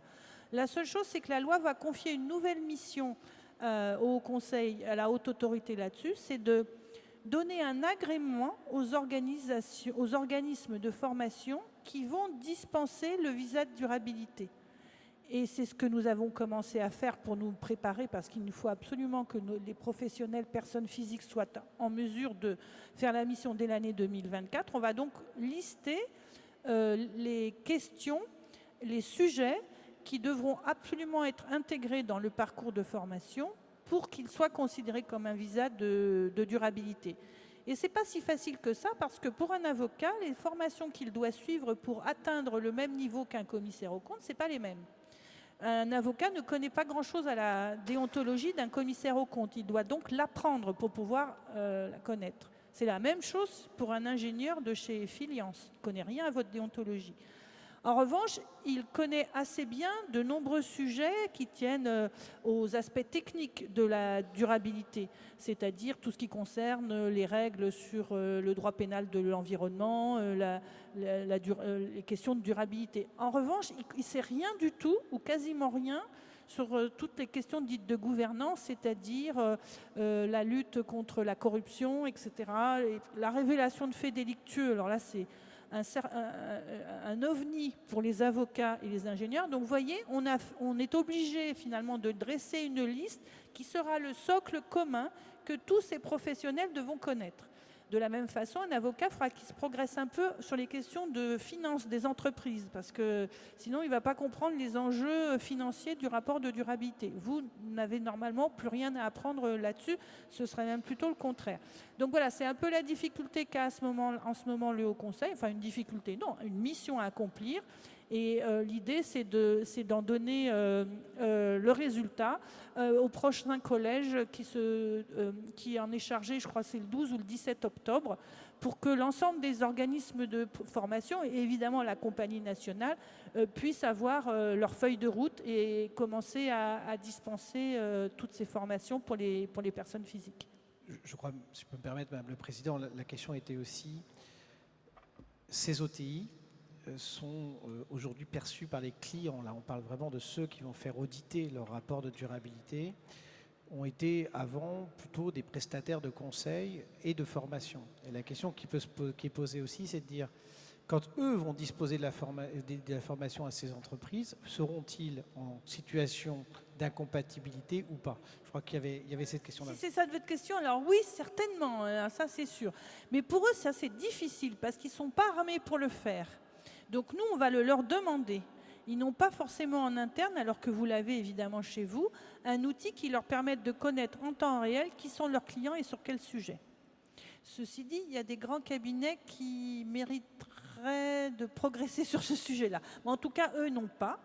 S2: La seule chose, c'est que la loi va confier une nouvelle mission au Conseil, à la haute autorité là-dessus, c'est de donner un agrément aux organismes de formation qui vont dispenser le visa de durabilité. Et c'est ce que nous avons commencé à faire pour nous préparer, parce qu'il nous faut absolument que les professionnels, personnes physiques, soient en mesure de faire la mission dès l'année 2024. On va donc lister les questions, les sujets qui devront absolument être intégrés dans le parcours de formation pour qu'ils soient considérés comme un visa de durabilité. Et ce n'est pas si facile que ça, parce que pour un avocat, les formations qu'il doit suivre pour atteindre le même niveau qu'un commissaire aux comptes, ce n'est pas les mêmes. Un avocat ne connaît pas grand-chose à la déontologie d'un commissaire aux comptes. Il doit donc l'apprendre pour pouvoir la connaître. C'est la même chose pour un ingénieur de chez Filiance. Il ne connaît rien à votre déontologie. En revanche, il connaît assez bien de nombreux sujets qui tiennent aux aspects techniques de la durabilité, c'est-à-dire tout ce qui concerne les règles sur le droit pénal de l'environnement, les questions de durabilité. En revanche, il ne sait rien du tout, ou quasiment rien, sur toutes les questions dites de gouvernance, c'est-à-dire la lutte contre la corruption, etc., et la révélation de faits délictueux. Alors là, c'est un ovni pour les avocats et les ingénieurs. Donc vous voyez, on est obligé finalement de dresser une liste qui sera le socle commun que tous ces professionnels devront connaître. De la même façon, un avocat fera qu'il se progresse un peu sur les questions de finances des entreprises, parce que sinon il ne va pas comprendre les enjeux financiers du rapport de durabilité. Vous n'avez normalement plus rien à apprendre là-dessus, ce serait même plutôt le contraire. Donc voilà, c'est un peu la difficulté qu'a en ce moment le Haut Conseil, enfin une difficulté, non, une mission à accomplir. Et l'idée, c'est d'en donner le résultat au prochain collège qui en est chargé, je crois c'est le 12 ou le 17 octobre, pour que l'ensemble des organismes de formation, et évidemment la compagnie nationale, puissent avoir leur feuille de route et commencer à dispenser toutes ces formations pour les personnes physiques.
S4: Je crois, si je peux me permettre, Madame le Président, la question était aussi, ces OTI sont aujourd'hui perçus par les clients, là on parle vraiment de ceux qui vont faire auditer leur rapport de durabilité, ont été avant plutôt des prestataires de conseil et de formation. Et la question qui est posée aussi, c'est de dire, quand eux vont disposer de la formation à ces entreprises, seront-ils en situation d'incompatibilité ou pas? Je crois qu'il y avait cette question-là.
S2: Si c'est ça votre question, alors oui, certainement, ça c'est sûr. Mais pour eux, ça c'est difficile parce qu'ils ne sont pas armés pour le faire. Donc nous, on va le leur demander. Ils n'ont pas forcément en interne, alors que vous l'avez évidemment chez vous, un outil qui leur permette de connaître en temps réel qui sont leurs clients et sur quel sujet. Ceci dit, il y a des grands cabinets qui mériteraient de progresser sur ce sujet-là. Mais en tout cas, eux n'ont pas.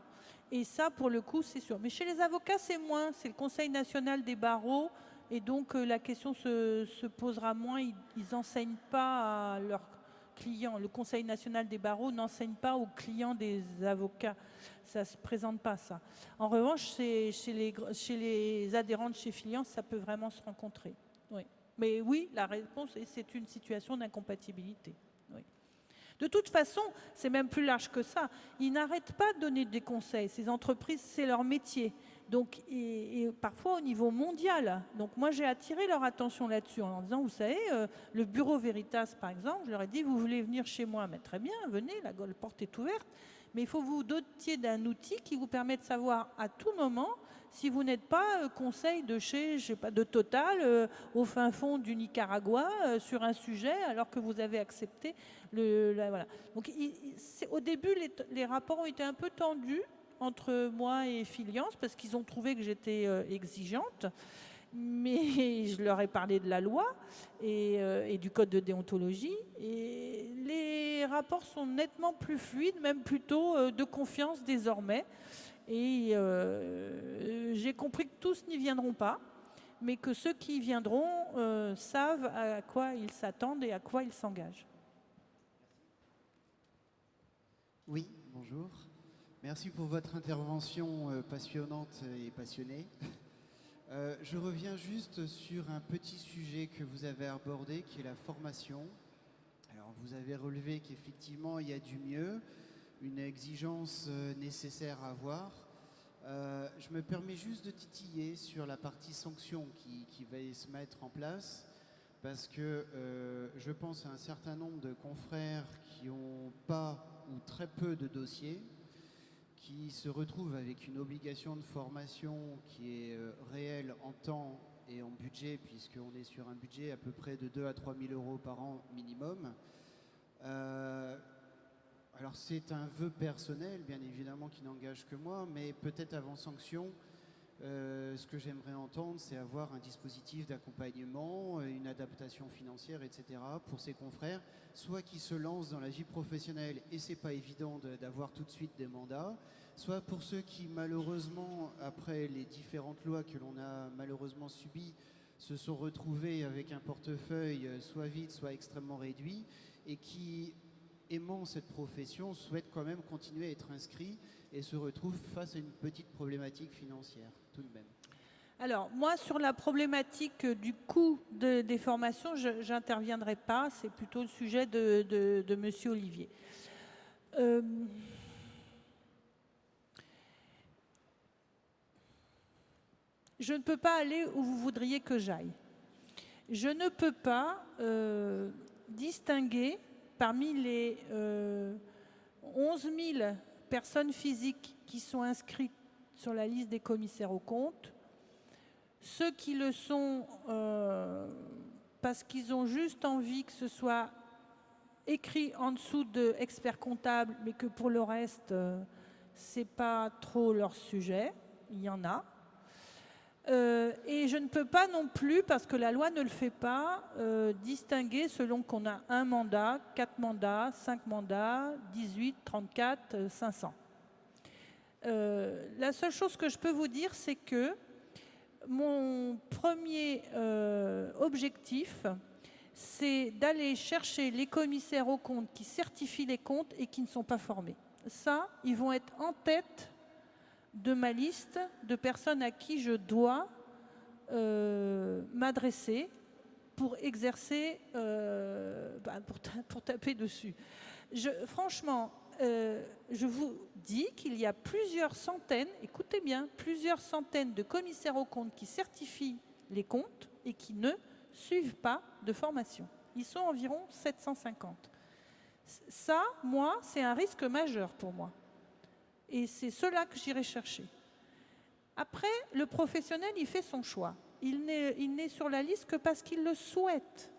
S2: Et ça, pour le coup, c'est sûr. Mais chez les avocats, c'est moins. C'est le Conseil national des barreaux. Et donc, la question se posera moins. Ils n'enseignent pas à leurs clients. Le Conseil national des barreaux n'enseigne pas aux clients des avocats. Ça ne se présente pas, ça. En revanche, chez les adhérents de chez Filiance, ça peut vraiment se rencontrer. Oui. Mais oui, la réponse est c'est une situation d'incompatibilité. Oui. De toute façon, c'est même plus large que ça. Ils n'arrêtent pas de donner des conseils. Ces entreprises, c'est leur métier. Donc, et parfois au niveau mondial. Donc moi, j'ai attiré leur attention là-dessus en disant, vous savez, le bureau Veritas, par exemple, je leur ai dit, vous voulez venir chez moi, mais très bien, venez, la porte est ouverte. Mais il faut vous doter d'un outil qui vous permet de savoir à tout moment si vous n'êtes pas conseil de chez, je sais pas, de Total au fin fond du Nicaragua sur un sujet alors que vous avez accepté voilà. Donc au début, les rapports ont été un peu tendus entre moi et Filiance parce qu'ils ont trouvé que j'étais exigeante. Mais je leur ai parlé de la loi et du code de déontologie. Et les rapports sont nettement plus fluides, même plutôt de confiance désormais. Et j'ai compris que tous n'y viendront pas, mais que ceux qui y viendront savent à quoi ils s'attendent et à quoi ils s'engagent.
S5: Oui, bonjour. Merci pour votre intervention passionnante et passionnée. Je reviens juste sur un petit sujet que vous avez abordé, qui est la formation. Alors, vous avez relevé qu'effectivement, il y a du mieux, une exigence nécessaire à avoir. Je me permets juste de titiller sur la partie sanction qui va se mettre en place, parce que je pense à un certain nombre de confrères qui n'ont pas ou très peu de dossiers, qui se retrouvent avec une obligation de formation qui est réelle en temps et en budget, puisqu'on est sur un budget à peu près de 2 à 3 000 euros par an minimum. Alors c'est un vœu personnel, bien évidemment, qui n'engage que moi, mais peut-être avant sanction, ce que j'aimerais entendre, c'est avoir un dispositif d'accompagnement, une adaptation financière, etc. pour ces confrères, soit qui se lancent dans la vie professionnelle et c'est pas évident d'avoir tout de suite des mandats, soit pour ceux qui malheureusement, après les différentes lois que l'on a malheureusement subies, se sont retrouvés avec un portefeuille soit vide, soit extrêmement réduit, et qui, aimant cette profession, souhaitent quand même continuer à être inscrits et se retrouvent face à une petite problématique financière, tout de même.
S2: Alors, moi, sur la problématique du coût des formations, je n'interviendrai pas. C'est plutôt le sujet de Monsieur Olivier. Je ne peux pas aller où vous voudriez que j'aille. Je ne peux pas distinguer parmi les 11 000 personnes physiques qui sont inscrites sur la liste des commissaires aux comptes, Ceux qui le sont parce qu'ils ont juste envie que ce soit écrit en dessous de expert comptable, mais que pour le reste, c'est pas trop leur sujet. Il y en a. Et je ne peux pas non plus, parce que la loi ne le fait pas, distinguer selon qu'on a un mandat, 4 mandats, 5 mandats, 18, 34, 500. La seule chose que je peux vous dire, c'est que mon premier objectif, c'est d'aller chercher les commissaires aux comptes qui certifient les comptes et qui ne sont pas formés. Ça, ils vont être en tête de ma liste de personnes à qui je dois m'adresser pour exercer, pour taper dessus. Franchement, je vous dis qu'il y a plusieurs centaines, écoutez bien, plusieurs centaines de commissaires aux comptes qui certifient les comptes et qui ne suivent pas de formation. Ils sont environ 750. Ça, moi, c'est un risque majeur pour moi. Et c'est cela que j'irai chercher. Après, le professionnel, il fait son choix. Il n'est sur la liste que parce qu'il le souhaite.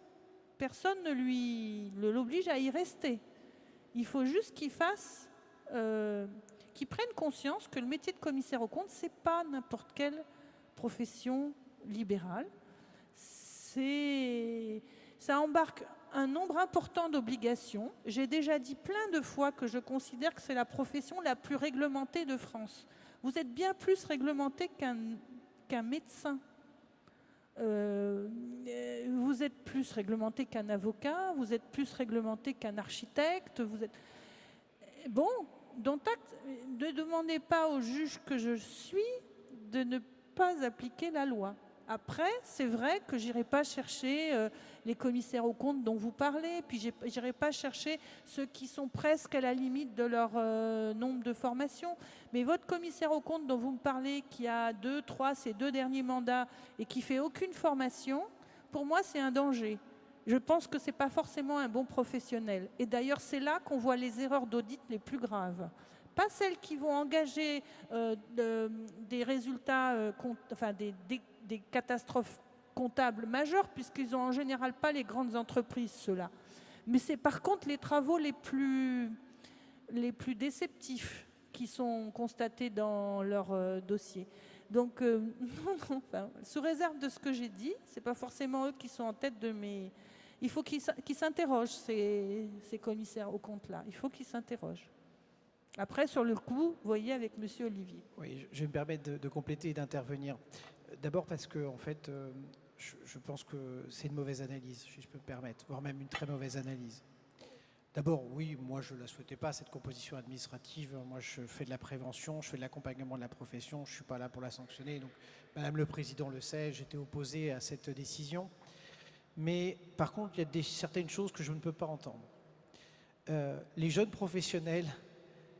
S2: Personne ne l'oblige à y rester. Il faut juste qu'il prenne conscience que le métier de commissaire aux comptes, ce n'est pas n'importe quelle profession libérale. Ça embarque un nombre important d'obligations. J'ai déjà dit plein de fois que je considère que c'est la profession la plus réglementée de France. Vous êtes bien plus réglementé qu'un médecin. Vous êtes plus réglementé qu'un avocat, vous êtes plus réglementé qu'un architecte. Bon, donc ne demandez pas au juge que je suis de ne pas appliquer la loi. Après, c'est vrai que je n'irai pas chercher les commissaires aux comptes dont vous parlez, puis je n'irai pas chercher ceux qui sont presque à la limite de leur nombre de formations. Mais votre commissaire aux comptes dont vous me parlez, qui a 2, 3, ses 2 derniers mandats et qui ne fait aucune formation, pour moi, c'est un danger. Je pense que ce n'est pas forcément un bon professionnel. Et d'ailleurs, c'est là qu'on voit les erreurs d'audit les plus graves. Pas celles qui vont engager des résultats, des catastrophes comptables majeures, puisqu'ils n'ont en général pas les grandes entreprises, ceux-là. Mais c'est par contre les travaux les plus déceptifs qui sont constatés dans leur dossier. Donc, sous réserve de ce que j'ai dit, ce n'est pas forcément eux qui sont en tête de mes... Il faut qu'ils s'interrogent, ces commissaires aux comptes-là. Il faut qu'ils s'interrogent. Après, sur le coup, vous voyez avec M. Olivier.
S4: Oui, je vais me permettre de compléter et d'intervenir. D'abord parce que, en fait, je pense que c'est une mauvaise analyse, si je peux me permettre, voire même une très mauvaise analyse. D'abord, oui, moi, je ne la souhaitais pas, cette composition administrative. Moi, je fais de la prévention, je fais de l'accompagnement de la profession, je ne suis pas là pour la sanctionner. Donc, Madame le Président le sait, j'étais opposé à cette décision. Mais, par contre, il y a certaines choses que je ne peux pas entendre. Les jeunes professionnels,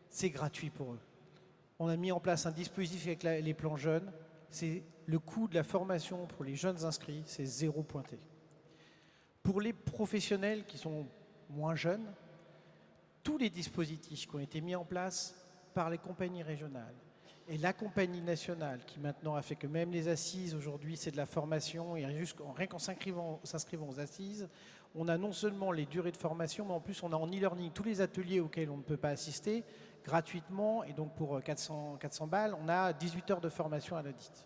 S4: c'est gratuit pour eux. On a mis en place un dispositif avec les plans jeunes. C'est le coût de la formation pour les jeunes inscrits, c'est 0 pointé. Pour les professionnels qui sont moins jeunes, tous les dispositifs qui ont été mis en place par les compagnies régionales et la compagnie nationale qui maintenant a fait que même les assises aujourd'hui c'est de la formation et rien qu'en s'inscrivant aux assises, on a non seulement les durées de formation mais en plus on a en e-learning tous les ateliers auxquels on ne peut pas assister gratuitement et donc pour 400 balles, on a 18 heures de formation à l'audit.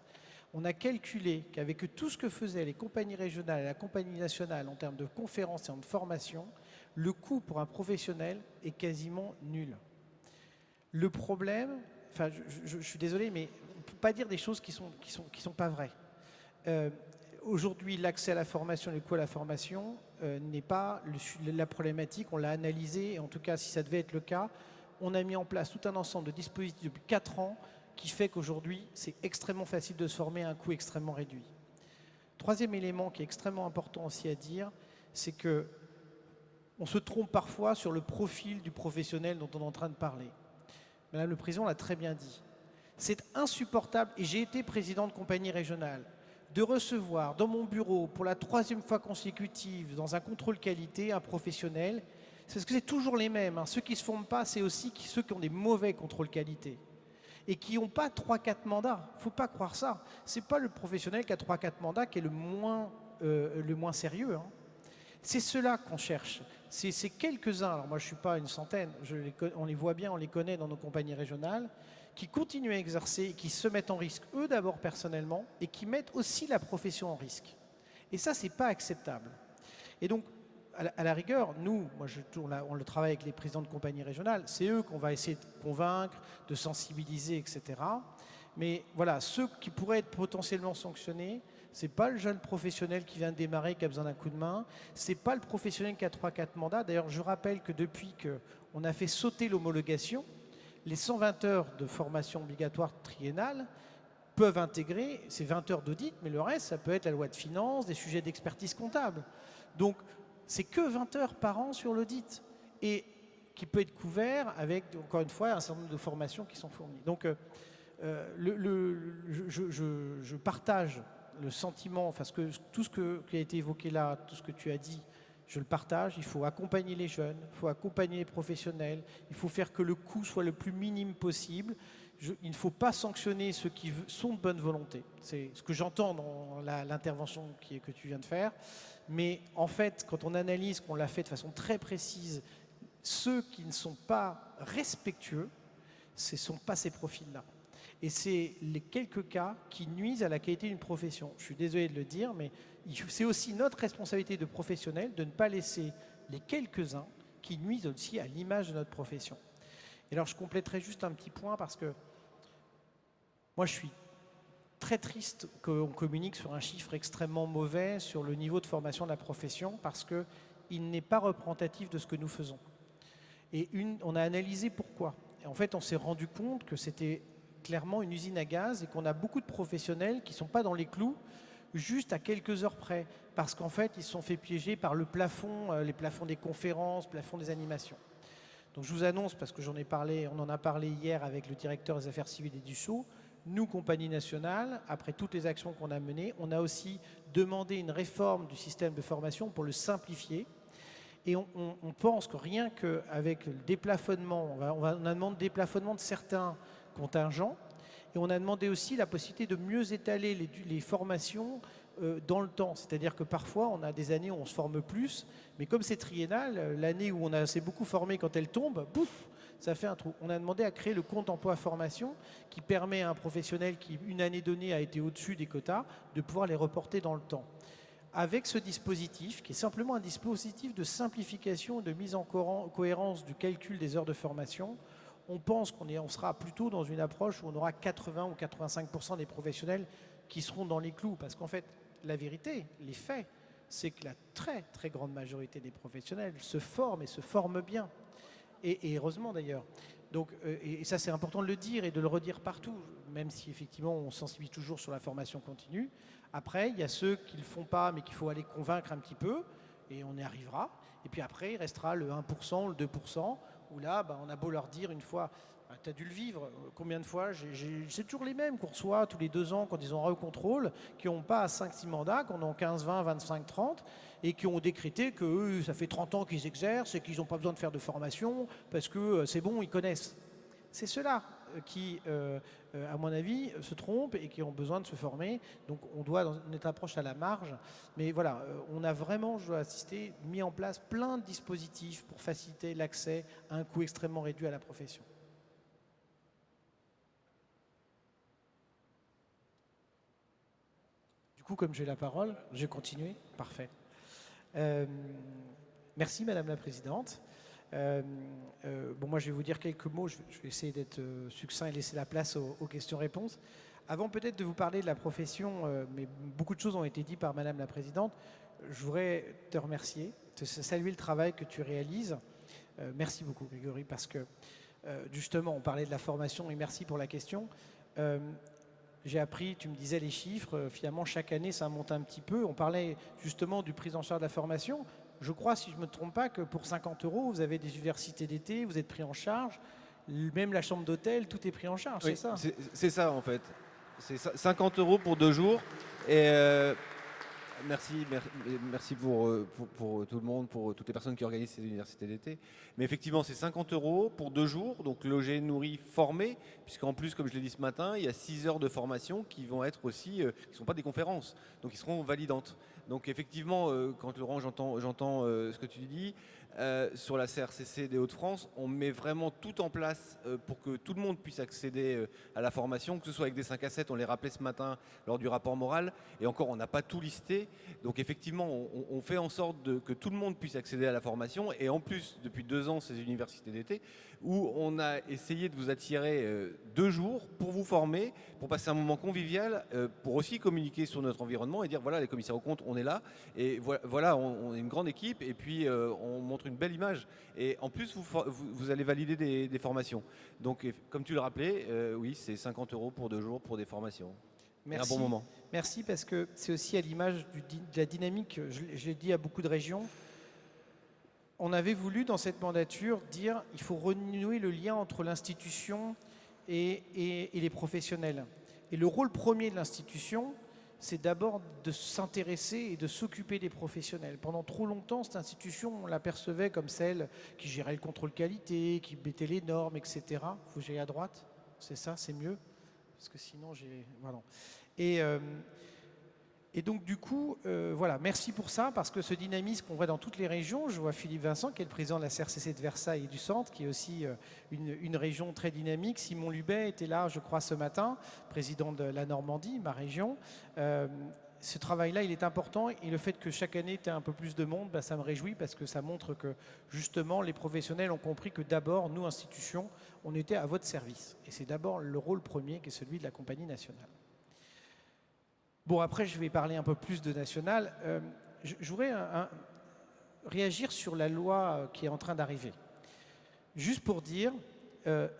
S4: On a calculé qu'avec tout ce que faisaient les compagnies régionales et la compagnie nationale en termes de conférences et en de formation, le coût pour un professionnel est quasiment nul. Le problème, enfin je suis désolé, mais on ne peut pas dire des choses qui sont pas vraies. Aujourd'hui, l'accès à la formation et le coût à la formation n'est pas la problématique, on l'a analysé, et en tout cas si ça devait être le cas, on a mis en place tout un ensemble de dispositifs depuis 4 ans qui fait qu'aujourd'hui, c'est extrêmement facile de se former à un coût extrêmement réduit. Troisième élément qui est extrêmement important aussi à dire, c'est que on se trompe parfois sur le profil du professionnel dont on est en train de parler. Madame le Président l'a très bien dit. C'est insupportable, et j'ai été président de compagnie régionale, de recevoir dans mon bureau pour la 3e fois consécutive dans un contrôle qualité un professionnel. C'est parce que c'est toujours les mêmes. Ceux qui ne se forment pas, c'est aussi ceux qui ont des mauvais contrôles qualité. et qui n'ont pas 3-4 mandats. Il ne faut pas croire ça. Ce n'est pas le professionnel qui a 3-4 mandats qui est le moins sérieux, hein. C'est cela qu'on cherche. C'est ces quelques-uns, alors moi je ne suis pas une centaine, on les voit bien, on les connaît dans nos compagnies régionales, qui continuent à exercer, qui se mettent en risque, eux d'abord personnellement, et qui mettent aussi la profession en risque. Et ça, ce n'est pas acceptable. Et donc, à la rigueur, nous, on le travaille avec les présidents de compagnies régionales, c'est eux qu'on va essayer de convaincre, de sensibiliser, etc. Mais voilà, ceux qui pourraient être potentiellement sanctionnés, ce n'est pas le jeune professionnel qui vient de démarrer, qui a besoin d'un coup de main. Ce n'est pas le professionnel qui a 3-4 mandats. D'ailleurs, je rappelle que depuis qu'on a fait sauter l'homologation, les 120 heures de formation obligatoire triennale peuvent intégrer ces 20 heures d'audit, mais le reste, ça peut être la loi de finances, des sujets d'expertise comptable. Donc, c'est que 20 heures par an sur l'audit et qui peut être couvert avec, encore une fois, un certain nombre de formations qui sont fournies. Donc, je partage le sentiment, enfin tout ce qui a été évoqué là, tout ce que tu as dit, je le partage. Il faut accompagner les jeunes, il faut accompagner les professionnels, il faut faire que le coût soit le plus minime possible. Il ne faut pas sanctionner ceux qui sont de bonne volonté. C'est ce que j'entends dans l'intervention que tu viens de faire. Mais en fait, quand on analyse, qu'on l'a fait de façon très précise, ceux qui ne sont pas respectueux, ce ne sont pas ces profils-là. Et c'est les quelques cas qui nuisent à la qualité d'une profession. Je suis désolé de le dire, mais c'est aussi notre responsabilité de professionnels de ne pas laisser les quelques-uns qui nuisent aussi à l'image de notre profession. Et alors je compléterai juste un petit point parce que moi je suis très triste qu'on communique sur un chiffre extrêmement mauvais sur le niveau de formation de la profession parce qu'il n'est pas représentatif de ce que nous faisons. Et on a analysé pourquoi. Et en fait, on s'est rendu compte que c'était clairement une usine à gaz et qu'on a beaucoup de professionnels qui ne sont pas dans les clous juste à quelques heures près parce qu'en fait, ils se sont fait piéger par le plafond, les plafonds des conférences, plafond des animations. Donc je vous annonce, parce que on en a parlé hier avec le directeur des affaires civiles et du Sceau, nous, Compagnie nationale, après toutes les actions qu'on a menées, on a aussi demandé une réforme du système de formation pour le simplifier. Et on pense que rien qu'avec le déplafonnement, on a demandé le déplafonnement de certains contingents, et on a demandé aussi la possibilité de mieux étaler les formations dans le temps. C'est-à-dire que parfois, on a des années où on se forme plus, mais comme c'est triennal, l'année où on s'est beaucoup formé, quand elle tombe, pouf, ça fait un trou. On a demandé à créer le compte emploi formation qui permet à un professionnel qui, une année donnée, a été au-dessus des quotas, de pouvoir les reporter dans le temps. Avec ce dispositif, qui est simplement un dispositif de simplification et de mise en cohérence du calcul des heures de formation, on pense qu'on sera plutôt dans une approche où on aura 80 ou 85% des professionnels qui seront dans les clous. Parce qu'en fait, la vérité, les faits, c'est que la très très grande majorité des professionnels se forment et se forment bien. Et heureusement d'ailleurs. Donc, et ça c'est important de le dire et de le redire partout, même si effectivement on sensibilise toujours sur la formation continue. Après, il y a ceux qui ne le font pas, mais qu'il faut aller convaincre un petit peu, et on y arrivera. Et puis après, il restera le 1%, le 2%, où là, on a beau leur dire une fois, tu as dû le vivre, combien de fois, c'est toujours les mêmes qu'on reçoit tous les 2 ans quand ils ont un recontrôle, qui n'ont pas 5-6 mandats, qui en ont 15, 20, 25, 30, et qui ont décrété que eux, ça fait 30 ans qu'ils exercent et qu'ils n'ont pas besoin de faire de formation, parce que c'est bon, ils connaissent. C'est ceux-là qui, à mon avis, se trompent et qui ont besoin de se former. Donc on doit, dans notre approche à la marge, mais voilà, on a vraiment, je dois insister, mis en place plein de dispositifs pour faciliter l'accès à un coût extrêmement réduit à la profession. Du coup, comme j'ai la parole, je vais continuer. Parfait. Merci Madame la Présidente. Moi je vais vous dire quelques mots, je vais essayer d'être succinct et laisser la place aux questions-réponses. Avant peut-être de vous parler de la profession, mais beaucoup de choses ont été dites par Madame la Présidente, je voudrais te remercier, te saluer le travail que tu réalises. Merci beaucoup Grégory, parce que justement on parlait de la formation et merci pour la question. J'ai appris, tu me disais les chiffres, finalement chaque année ça monte un petit peu. On parlait justement du prise en charge de la formation. Je crois, si je ne me trompe pas, que pour 50 €, vous avez des universités d'été, vous êtes pris en charge, même la chambre d'hôtel, tout est pris en charge,
S1: Oui,
S4: c'est ça?
S1: C'est ça en fait. C'est 50 € pour 2 jours. Et merci pour tout le monde, pour toutes les personnes qui organisent ces universités d'été. Mais effectivement, c'est 50 € pour 2 jours, donc logés, nourris, formés, puisqu'en plus, comme je l'ai dit ce matin, il y a 6 heures de formation qui vont être aussi, qui ne sont pas des conférences, donc qui seront validantes. Donc effectivement, quand Laurent, j'entends ce que tu dis, sur la CRCC des Hauts-de-France, on met vraiment tout en place pour que tout le monde puisse accéder à la formation, que ce soit avec des 5 à 7, on les rappelait ce matin lors du rapport moral, et encore on n'a pas tout listé, donc effectivement on fait en sorte que tout le monde puisse accéder à la formation, et en plus depuis 2 ans ces universités d'été, où on a essayé de vous attirer 2 jours pour vous former, pour passer un moment convivial, pour aussi communiquer sur notre environnement et dire voilà les commissaires aux comptes on est là, et voilà on est une grande équipe, et puis on montre une belle image, et en plus vous allez valider des formations. Donc comme tu le rappelais, oui c'est 50 € pour 2 jours pour des formations.
S4: Merci.
S1: Et un bon moment.
S4: Merci, parce que c'est aussi à l'image de la dynamique, je l'ai dit à beaucoup de régions, on avait voulu dans cette mandature dire il faut renouer le lien entre l'institution et les professionnels. Et le rôle premier de l'institution, c'est d'abord de s'intéresser et de s'occuper des professionnels. Pendant trop longtemps, cette institution, on l'apercevait comme celle qui gérait le contrôle qualité, qui mettait les normes, etc. Il faut que j'aille à droite, c'est ça, c'est mieux, parce que sinon j'ai... Voilà. Et donc du coup, voilà, merci pour ça, parce que ce dynamisme qu'on voit dans toutes les régions, je vois Philippe Vincent qui est le président de la CRCC de Versailles et du Centre, qui est aussi une région très dynamique. Simon Lubet était là, je crois, ce matin, président de la Normandie, ma région. Ce travail-là, il est important, et le fait que chaque année, tu aies un peu plus de monde, ça me réjouit, parce que ça montre que justement, les professionnels ont compris que d'abord, nous, institutions, on était à votre service. Et c'est d'abord le rôle premier qui est celui de la compagnie nationale. Bon, après, je vais parler un peu plus de national. Je voudrais réagir sur la loi qui est en train d'arriver. Juste pour dire,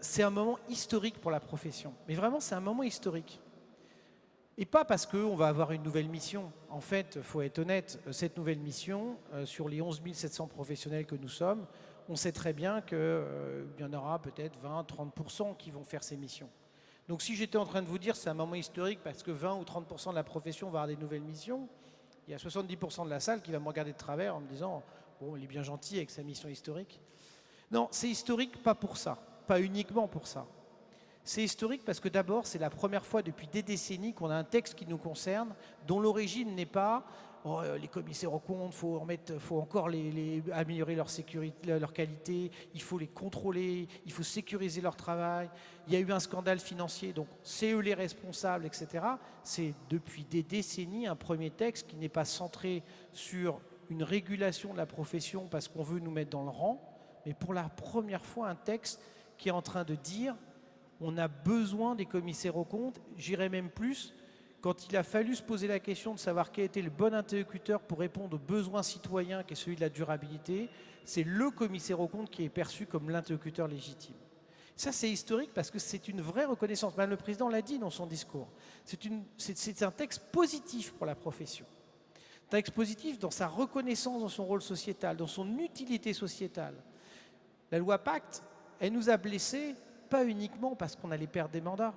S4: c'est un moment historique pour la profession. Mais vraiment, c'est un moment historique. Et pas parce qu'on va avoir une nouvelle mission. En fait, il faut être honnête, cette nouvelle mission, sur les 11 700 professionnels que nous sommes, on sait très bien qu'il y en aura peut-être 20-30% qui vont faire ces missions. Donc si j'étais en train de vous dire c'est un moment historique parce que 20 ou 30% de la profession va avoir des nouvelles missions, il y a 70% de la salle qui va me regarder de travers en me disant « bon, il est bien gentil avec sa mission historique ». Non, c'est historique pas pour ça, pas uniquement pour ça. C'est historique parce que d'abord, c'est la première fois depuis des décennies qu'on a un texte qui nous concerne, dont l'origine n'est pas oh, les commissaires aux comptes, il faut encore améliorer leur sécurité, leur qualité, il faut les contrôler, il faut sécuriser leur travail. Il y a eu un scandale financier, donc c'est eux les responsables, etc. C'est depuis des décennies un premier texte qui n'est pas centré sur une régulation de la profession parce qu'on veut nous mettre dans le rang, mais pour la première fois un texte qui est en train de dire on a besoin des commissaires aux comptes, j'irais même plus, quand il a fallu se poser la question de savoir quel était le bon interlocuteur pour répondre aux besoins citoyens, qui est celui de la durabilité, c'est le commissaire aux comptes qui est perçu comme l'interlocuteur légitime. Ça, c'est historique parce que c'est une vraie reconnaissance. Madame le Président l'a dit dans son discours. C'est un texte positif pour la profession. Un texte positif dans sa reconnaissance dans son rôle sociétal, dans son utilité sociétale. La loi Pacte, elle nous a blessés, pas uniquement parce qu'on allait perdre des mandats.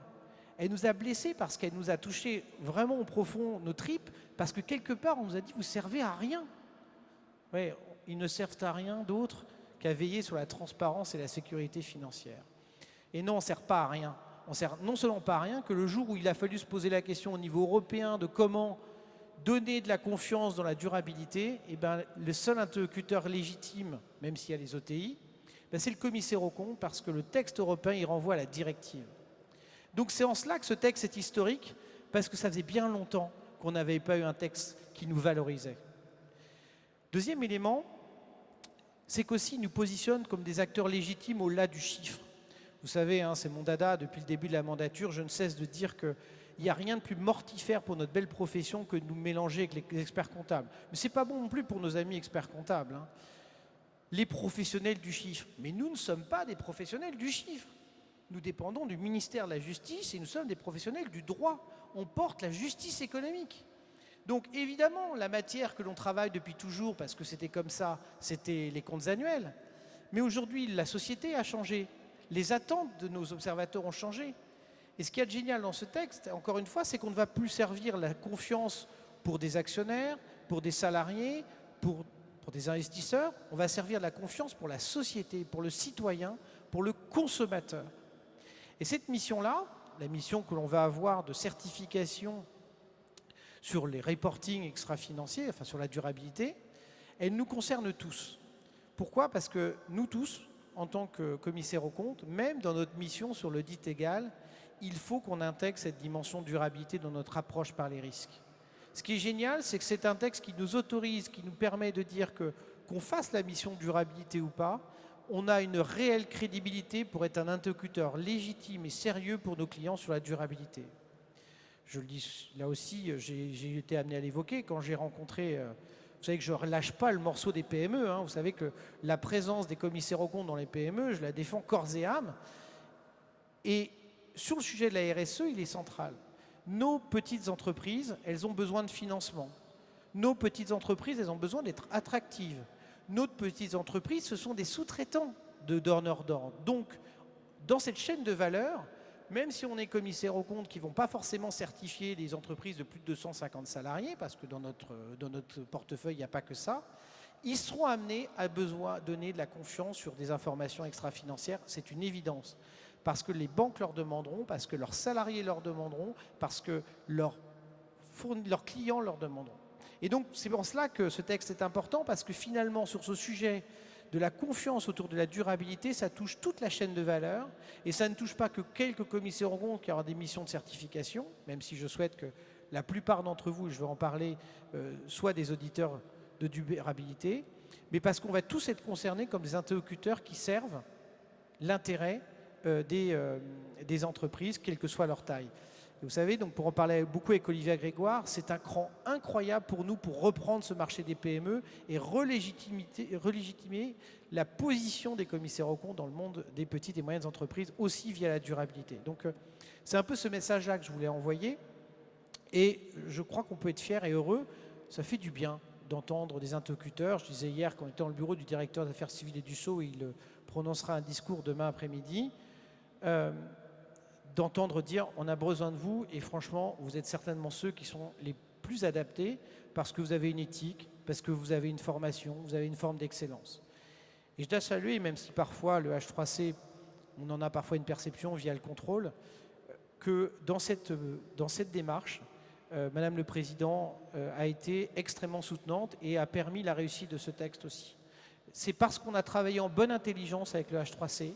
S4: Elle nous a blessés parce qu'elle nous a touché vraiment au profond nos tripes, parce que quelque part, on nous a dit « vous servez à rien ». Oui, ils ne servent à rien d'autre qu'à veiller sur la transparence et la sécurité financière. Et non, on ne sert pas à rien. On ne sert non seulement pas à rien, que le jour où il a fallu se poser la question au niveau européen de comment donner de la confiance dans la durabilité, eh ben, le seul interlocuteur légitime, même s'il y a les OTI, ben, c'est le commissaire aux comptes, parce que le texte européen, il renvoie à la directive. Donc c'est en cela que ce texte est historique, parce que ça faisait bien longtemps qu'on n'avait pas eu un texte qui nous valorisait. Deuxième élément, c'est qu'aussi il nous positionne comme des acteurs légitimes au-delà du chiffre. Vous savez, hein, c'est mon dada depuis le début de la mandature, je ne cesse de dire qu'il n'y a rien de plus mortifère pour notre belle profession que de nous mélanger avec les experts comptables. Mais ce n'est pas bon non plus pour nos amis experts comptables. Hein. Les professionnels du chiffre. Mais nous ne sommes pas des professionnels du chiffre. Nous dépendons du ministère de la Justice et nous sommes des professionnels du droit. On porte la justice économique. Donc évidemment, la matière que l'on travaille depuis toujours, parce que c'était comme ça, c'était les comptes annuels. Mais aujourd'hui, la société a changé. Les attentes de nos observateurs ont changé. Et ce qu'il y a de génial dans ce texte, encore une fois, c'est qu'on ne va plus servir la confiance pour des actionnaires, pour des salariés, pour des investisseurs, on va servir de la confiance pour la société, pour le citoyen, pour le consommateur. Et cette mission-là, la mission que l'on va avoir de certification sur les reporting extra-financiers, enfin sur la durabilité, elle nous concerne tous. Pourquoi? Parce que nous tous, en tant que commissaires aux comptes, même dans notre mission sur le dit égal, il faut qu'on intègre cette dimension de durabilité dans notre approche par les risques. Ce qui est génial, c'est que c'est un texte qui nous autorise, qui nous permet de dire qu'on fasse la mission de durabilité ou pas, on a une réelle crédibilité pour être un interlocuteur légitime et sérieux pour nos clients sur la durabilité. Je le dis là aussi, j'ai été amené à l'évoquer quand j'ai rencontré... Vous savez que je ne relâche pas le morceau des PME. Hein. Vous savez que la présence des commissaires aux comptes dans les PME, je la défends corps et âme. Et sur le sujet de la RSE, il est central. Nos petites entreprises, elles ont besoin de financement. Nos petites entreprises, elles ont besoin d'être attractives. Nos petites entreprises, ce sont des sous-traitants de donneurs d'ordre. Donc, dans cette chaîne de valeur, même si on est commissaire aux comptes qui ne vont pas forcément certifier des entreprises de plus de 250 salariés, parce que dans notre portefeuille, il n'y a pas que ça, ils seront amenés à besoin donner de la confiance sur des informations extra-financières. C'est une évidence. Parce que les banques leur demanderont, parce que leurs salariés leur demanderont, parce que leurs clients leur demanderont. Et donc, c'est pour cela que ce texte est important, parce que finalement, sur ce sujet de la confiance autour de la durabilité, ça touche toute la chaîne de valeur, et ça ne touche pas que quelques commissaires aux comptes qui auront des missions de certification, même si je souhaite que la plupart d'entre vous, et je vais en parler, soient des auditeurs de durabilité, mais parce qu'on va tous être concernés comme des interlocuteurs qui servent l'intérêt des entreprises, quelle que soit leur taille. Et vous savez, donc pour en parler beaucoup avec Olivier Grégoire, c'est un cran incroyable pour nous pour reprendre ce marché des PME et relégitimer la position des commissaires aux comptes dans le monde des petites et moyennes entreprises, aussi via la durabilité. Donc c'est un peu ce message-là que je voulais envoyer. Et je crois qu'on peut être fier et heureux. Ça fait du bien d'entendre des interlocuteurs. Je disais hier qu'on était dans le bureau du directeur des affaires civiles et du Sceau, et il prononcera un discours demain après-midi. D'entendre dire on a besoin de vous, et franchement vous êtes certainement ceux qui sont les plus adaptés parce que vous avez une éthique, parce que vous avez une formation, vous avez une forme d'excellence. Et je dois saluer, même si parfois le H3C, on en a parfois une perception via le contrôle, que dans cette démarche, Madame le Président a été extrêmement soutenante et a permis la réussite de ce texte aussi. C'est parce qu'on a travaillé en bonne intelligence avec le H3C,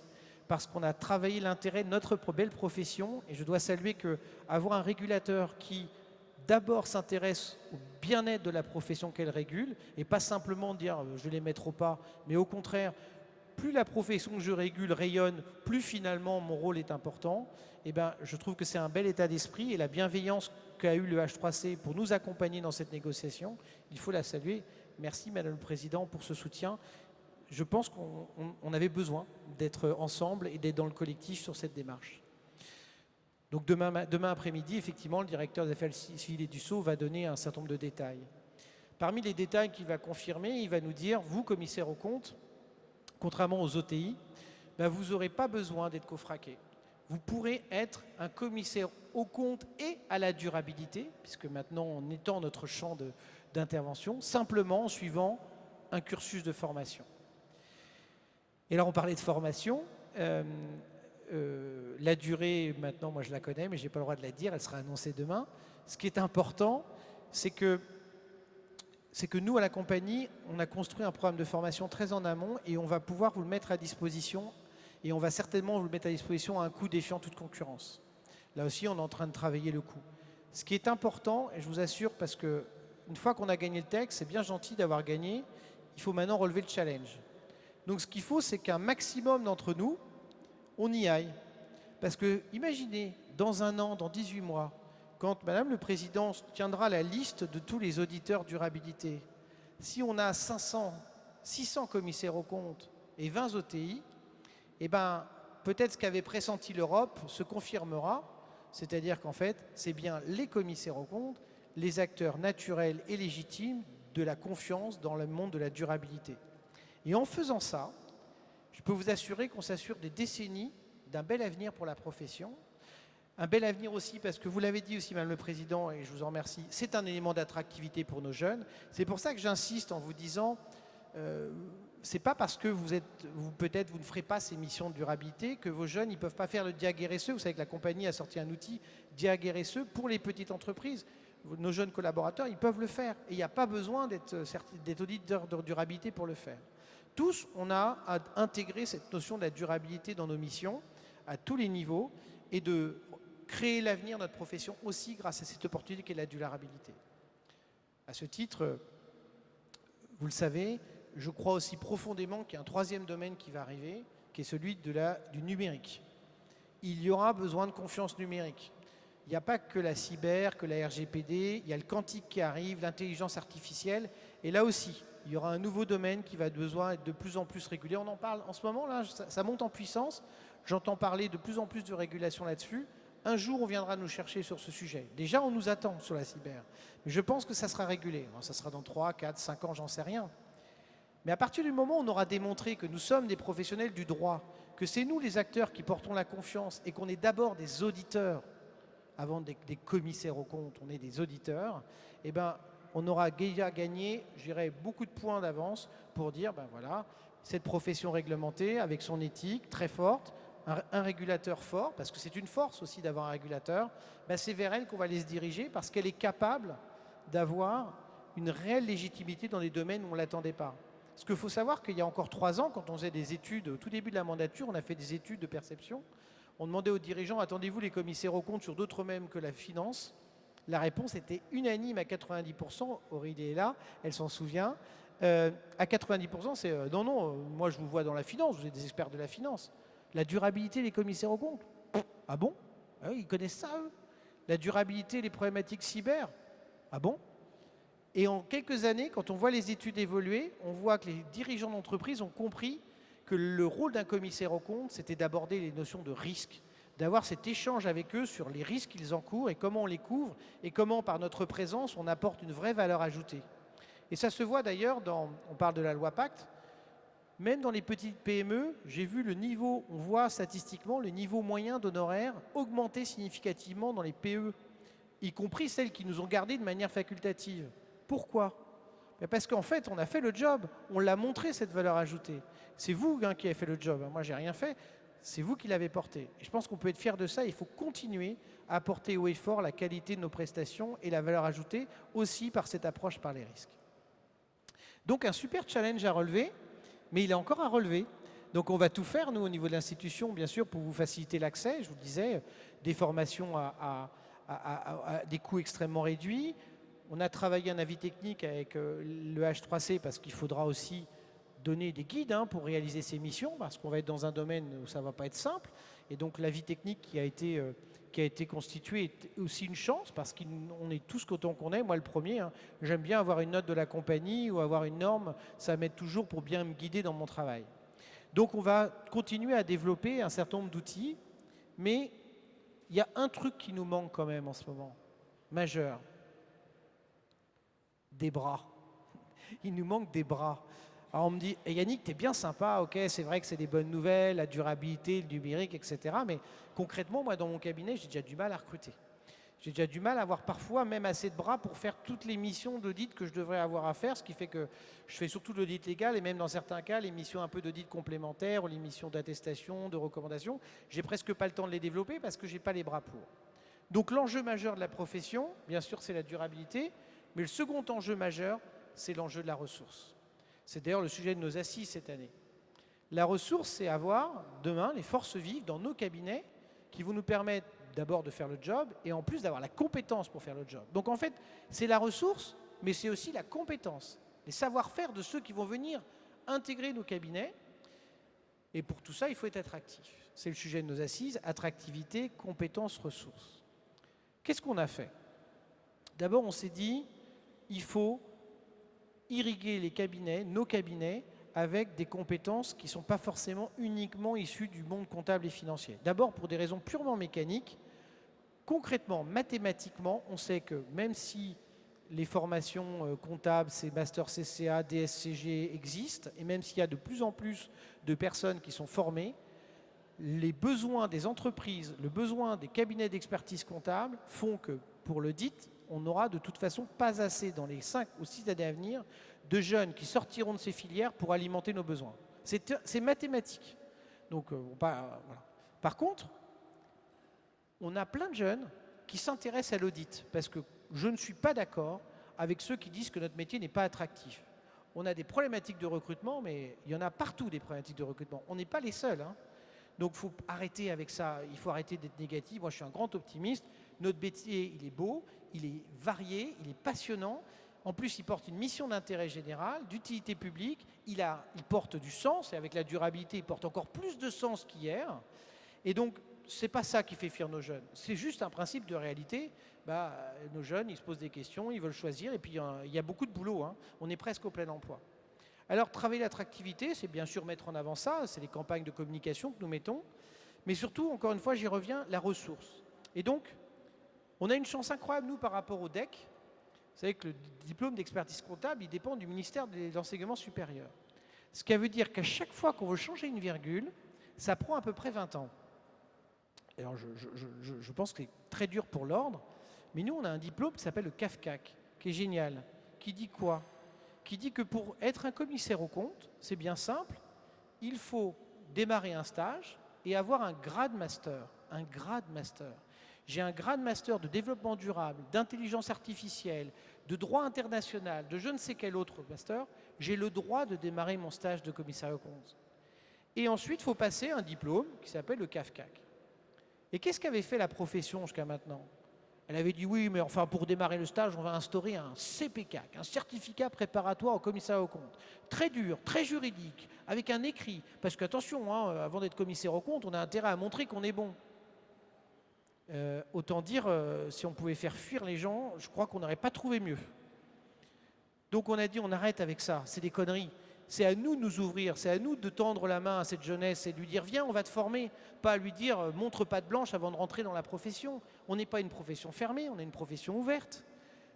S4: parce qu'on a travaillé l'intérêt de notre belle profession, et je dois saluer qu'avoir un régulateur qui d'abord s'intéresse au bien-être de la profession qu'elle régule, et pas simplement dire je les mets trop pas, mais au contraire, plus la profession que je régule rayonne, plus finalement mon rôle est important, et ben, je trouve que c'est un bel état d'esprit, et la bienveillance qu'a eu le H3C pour nous accompagner dans cette négociation, il faut la saluer. Merci Madame le Président pour ce soutien. Je pense qu'on avait besoin d'être ensemble et d'être dans le collectif sur cette démarche. Donc demain après-midi, effectivement, le directeur des affaires civiles et du Sceau va donner un certain nombre de détails. Parmi les détails qu'il va confirmer, il va nous dire, vous, commissaires aux comptes, contrairement aux OTI, ben vous n'aurez pas besoin d'être cofraqué. Vous pourrez être un commissaire aux comptes et à la durabilité, puisque maintenant on étend notre champ d'intervention, simplement en suivant un cursus de formation. Et là, on parlait de formation. La durée, maintenant, moi je la connais, mais je n'ai pas le droit de la dire, elle sera annoncée demain. Ce qui est important, c'est que nous, à la compagnie, on a construit un programme de formation très en amont, et on va pouvoir vous le mettre à disposition, et on va certainement vous le mettre à disposition à un coût défiant toute concurrence. Là aussi, on est en train de travailler le coût. Ce qui est important, et je vous assure, parce qu'une fois qu'on a gagné le texte, c'est bien gentil d'avoir gagné, il faut maintenant relever le challenge. Donc ce qu'il faut, c'est qu'un maximum d'entre nous, on y aille. Parce que, imaginez, dans un an, dans 18 mois, quand Madame le Président tiendra la liste de tous les auditeurs durabilité, si on a 600 commissaires aux comptes et 20 OTI, eh ben, peut-être ce qu'avait pressenti l'Europe se confirmera, c'est-à-dire qu'en fait, c'est bien les commissaires aux comptes, les acteurs naturels et légitimes de la confiance dans le monde de la durabilité. Et en faisant ça, je peux vous assurer qu'on s'assure des décennies d'un bel avenir pour la profession, Un bel avenir aussi, parce que vous l'avez dit aussi, Madame le Président, et je vous en remercie, c'est un élément d'attractivité pour nos jeunes. C'est pour ça que j'insiste en vous disant, c'est pas parce que peut-être vous ne ferez pas ces missions de durabilité que vos jeunes, ils ne peuvent pas faire le DIAG RSE. Vous savez que la compagnie a sorti un outil DIAG RSE pour les petites entreprises. Nos jeunes collaborateurs, ils peuvent le faire. Et il n'y a pas besoin d'être auditeur de durabilité pour le faire. Tous, on a à intégrer cette notion de la durabilité dans nos missions, à tous les niveaux, et de créer l'avenir de notre profession aussi grâce à cette opportunité qu'est la durabilité. À ce titre, vous le savez, je crois aussi profondément qu'il y a un troisième domaine qui va arriver, qui est celui du numérique. Il y aura besoin de confiance numérique. Il n'y a pas que la cyber, que la RGPD, il y a le quantique qui arrive, l'intelligence artificielle, et là aussi, il y aura un nouveau domaine qui va besoin être de plus en plus régulé. On en parle en ce moment, là, ça monte en puissance. J'entends parler de plus en plus de régulation là-dessus. Un jour, on viendra nous chercher sur ce sujet. Déjà, on nous attend sur la cyber. Mais je pense que ça sera régulé. Alors, ça sera dans 3, 4, 5 ans, j'en sais rien. Mais à partir du moment où on aura démontré que nous sommes des professionnels du droit, que c'est nous les acteurs qui portons la confiance et qu'on est d'abord des auditeurs, avant des commissaires aux comptes, on est des auditeurs, eh ben, on aura déjà gagné, je dirais, beaucoup de points d'avance pour dire, ben voilà, cette profession réglementée, avec son éthique très forte, un régulateur fort, parce que c'est une force aussi d'avoir un régulateur, ben c'est vers elle qu'on va aller se diriger parce qu'elle est capable d'avoir une réelle légitimité dans des domaines où on ne l'attendait pas. Parce qu'il faut savoir qu'il y a encore 3 ans, quand on faisait des études, au tout début de la mandature, on a fait des études de perception, on demandait aux dirigeants, attendez-vous les commissaires aux comptes sur d'autres mêmes que la finance? La réponse était unanime à 90%, Aurélie est là, elle s'en souvient. À 90%, c'est non, moi je vous vois dans la finance, vous êtes des experts de la finance. La durabilité des commissaires aux comptes, ah bon? Ah oui, ils connaissent ça, eux. La durabilité, les problématiques cyber, ah bon? Et en quelques années, quand on voit les études évoluer, on voit que les dirigeants d'entreprise ont compris que le rôle d'un commissaire aux comptes, c'était d'aborder les notions de risque, d'avoir cet échange avec eux sur les risques qu'ils encourent et comment on les couvre et comment, par notre présence, on apporte une vraie valeur ajoutée. Et ça se voit d'ailleurs on parle de la loi Pacte, même dans les petites PME, j'ai vu le niveau, on voit statistiquement le niveau moyen d'honoraires augmenter significativement dans les PE, y compris celles qui nous ont gardés de manière facultative. Pourquoi? Parce qu'en fait, on a fait le job, on l'a montré cette valeur ajoutée. C'est vous qui avez fait le job, moi j'ai rien fait, c'est vous qui l'avez porté. Et je pense qu'on peut être fier de ça, il faut continuer à apporter haut et fort la qualité de nos prestations et la valeur ajoutée aussi par cette approche par les risques. Donc un super challenge à relever, mais il est encore à relever. Donc on va tout faire, nous, au niveau de l'institution, bien sûr, pour vous faciliter l'accès. Je vous le disais, des formations à des coûts extrêmement réduits. On a travaillé un avis technique avec le H3C parce qu'il faudra aussi donner des guides pour réaliser ces missions, parce qu'on va être dans un domaine où ça ne va pas être simple. Et donc l'avis technique qui a été constitué est aussi une chance, parce qu'on est tous autant qu'on est. Moi, le premier, j'aime bien avoir une note de la compagnie ou avoir une norme, ça m'aide toujours pour bien me guider dans mon travail. Donc on va continuer à développer un certain nombre d'outils, mais il y a un truc qui nous manque quand même en ce moment, majeur. Des bras. Il nous manque des bras. Alors on me dit, Yannick, t'es bien sympa, ok, c'est vrai que c'est des bonnes nouvelles, la durabilité, le numérique, etc. Mais concrètement, moi, dans mon cabinet, j'ai déjà du mal à recruter. J'ai déjà du mal à avoir parfois même assez de bras pour faire toutes les missions d'audit que je devrais avoir à faire, ce qui fait que je fais surtout de l'audit légal et même dans certains cas, les missions un peu d'audit complémentaires ou les missions d'attestation, de recommandation, j'ai presque pas le temps de les développer parce que j'ai pas les bras pour. Donc l'enjeu majeur de la profession, bien sûr, c'est la durabilité, mais le second enjeu majeur, c'est l'enjeu de la ressource. C'est d'ailleurs le sujet de nos assises cette année. La ressource, c'est avoir demain les forces vives dans nos cabinets qui vont nous permettre d'abord de faire le job et en plus d'avoir la compétence pour faire le job. Donc en fait, c'est la ressource, mais c'est aussi la compétence, les savoir-faire de ceux qui vont venir intégrer nos cabinets. Et pour tout ça, il faut être attractif. C'est le sujet de nos assises, attractivité, compétences, ressources. Qu'est-ce qu'on a fait? D'abord, on s'est dit, il faut irriguer les cabinets, nos cabinets, avec des compétences qui ne sont pas forcément uniquement issues du monde comptable et financier. D'abord, pour des raisons purement mécaniques, concrètement, mathématiquement, on sait que même si les formations comptables, ces masters CCA, DSCG existent, et même s'il y a de plus en plus de personnes qui sont formées, les besoins des entreprises, le besoin des cabinets d'expertise comptable font que pour l'audit, on n'aura de toute façon pas assez dans les 5 ou 6 années à venir de jeunes qui sortiront de ces filières pour alimenter nos besoins. C'est mathématique. Donc, voilà. Par contre, on a plein de jeunes qui s'intéressent à l'audit parce que je ne suis pas d'accord avec ceux qui disent que notre métier n'est pas attractif. On a des problématiques de recrutement, mais il y en a partout des problématiques de recrutement. On n'est pas les seuls, hein. Donc il faut arrêter avec ça, il faut arrêter d'être négatif. Moi je suis un grand optimiste, notre métier il est beau, il est varié, il est passionnant. En plus il porte une mission d'intérêt général, d'utilité publique, il porte du sens et avec la durabilité il porte encore plus de sens qu'hier. Et donc c'est pas ça qui fait fuir nos jeunes, c'est juste un principe de réalité. Nos jeunes ils se posent des questions, ils veulent choisir et puis il y a beaucoup de boulot, hein. On est presque au plein emploi. Alors, travailler l'attractivité, c'est bien sûr mettre en avant ça, c'est les campagnes de communication que nous mettons, mais surtout, encore une fois, j'y reviens, la ressource. Et donc, on a une chance incroyable, nous, par rapport au DEC. Vous savez que le diplôme d'expertise comptable, il dépend du ministère de l'enseignement supérieur. Ce qui veut dire qu'à chaque fois qu'on veut changer une virgule, ça prend à peu près 20 ans. Alors, je pense que c'est très dur pour l'ordre, mais nous, on a un diplôme qui s'appelle le CAFCAC, qui est génial, qui dit quoi ? Qui dit que pour être un commissaire aux comptes, c'est bien simple, il faut démarrer un stage et avoir un grade master. Un grade master. J'ai un grade master de développement durable, d'intelligence artificielle, de droit international, de je ne sais quel autre master. J'ai le droit de démarrer mon stage de commissaire aux comptes. Et ensuite, il faut passer un diplôme qui s'appelle le CAFCAC. Et qu'est-ce qu'avait fait la profession jusqu'à maintenant ? Elle avait dit oui, mais enfin pour démarrer le stage, on va instaurer un CPCAC, un certificat préparatoire au commissaire aux comptes. Très dur, très juridique, avec un écrit. Parce qu'attention, hein, avant d'être commissaire aux comptes, on a intérêt à montrer qu'on est bon. Autant dire, si on pouvait faire fuir les gens, je crois qu'on n'aurait pas trouvé mieux. Donc on a dit on arrête avec ça, c'est des conneries. C'est à nous de nous ouvrir, c'est à nous de tendre la main à cette jeunesse et de lui dire viens, on va te former. Pas à lui dire montre patte blanche avant de rentrer dans la profession. On n'est pas une profession fermée, on est une profession ouverte.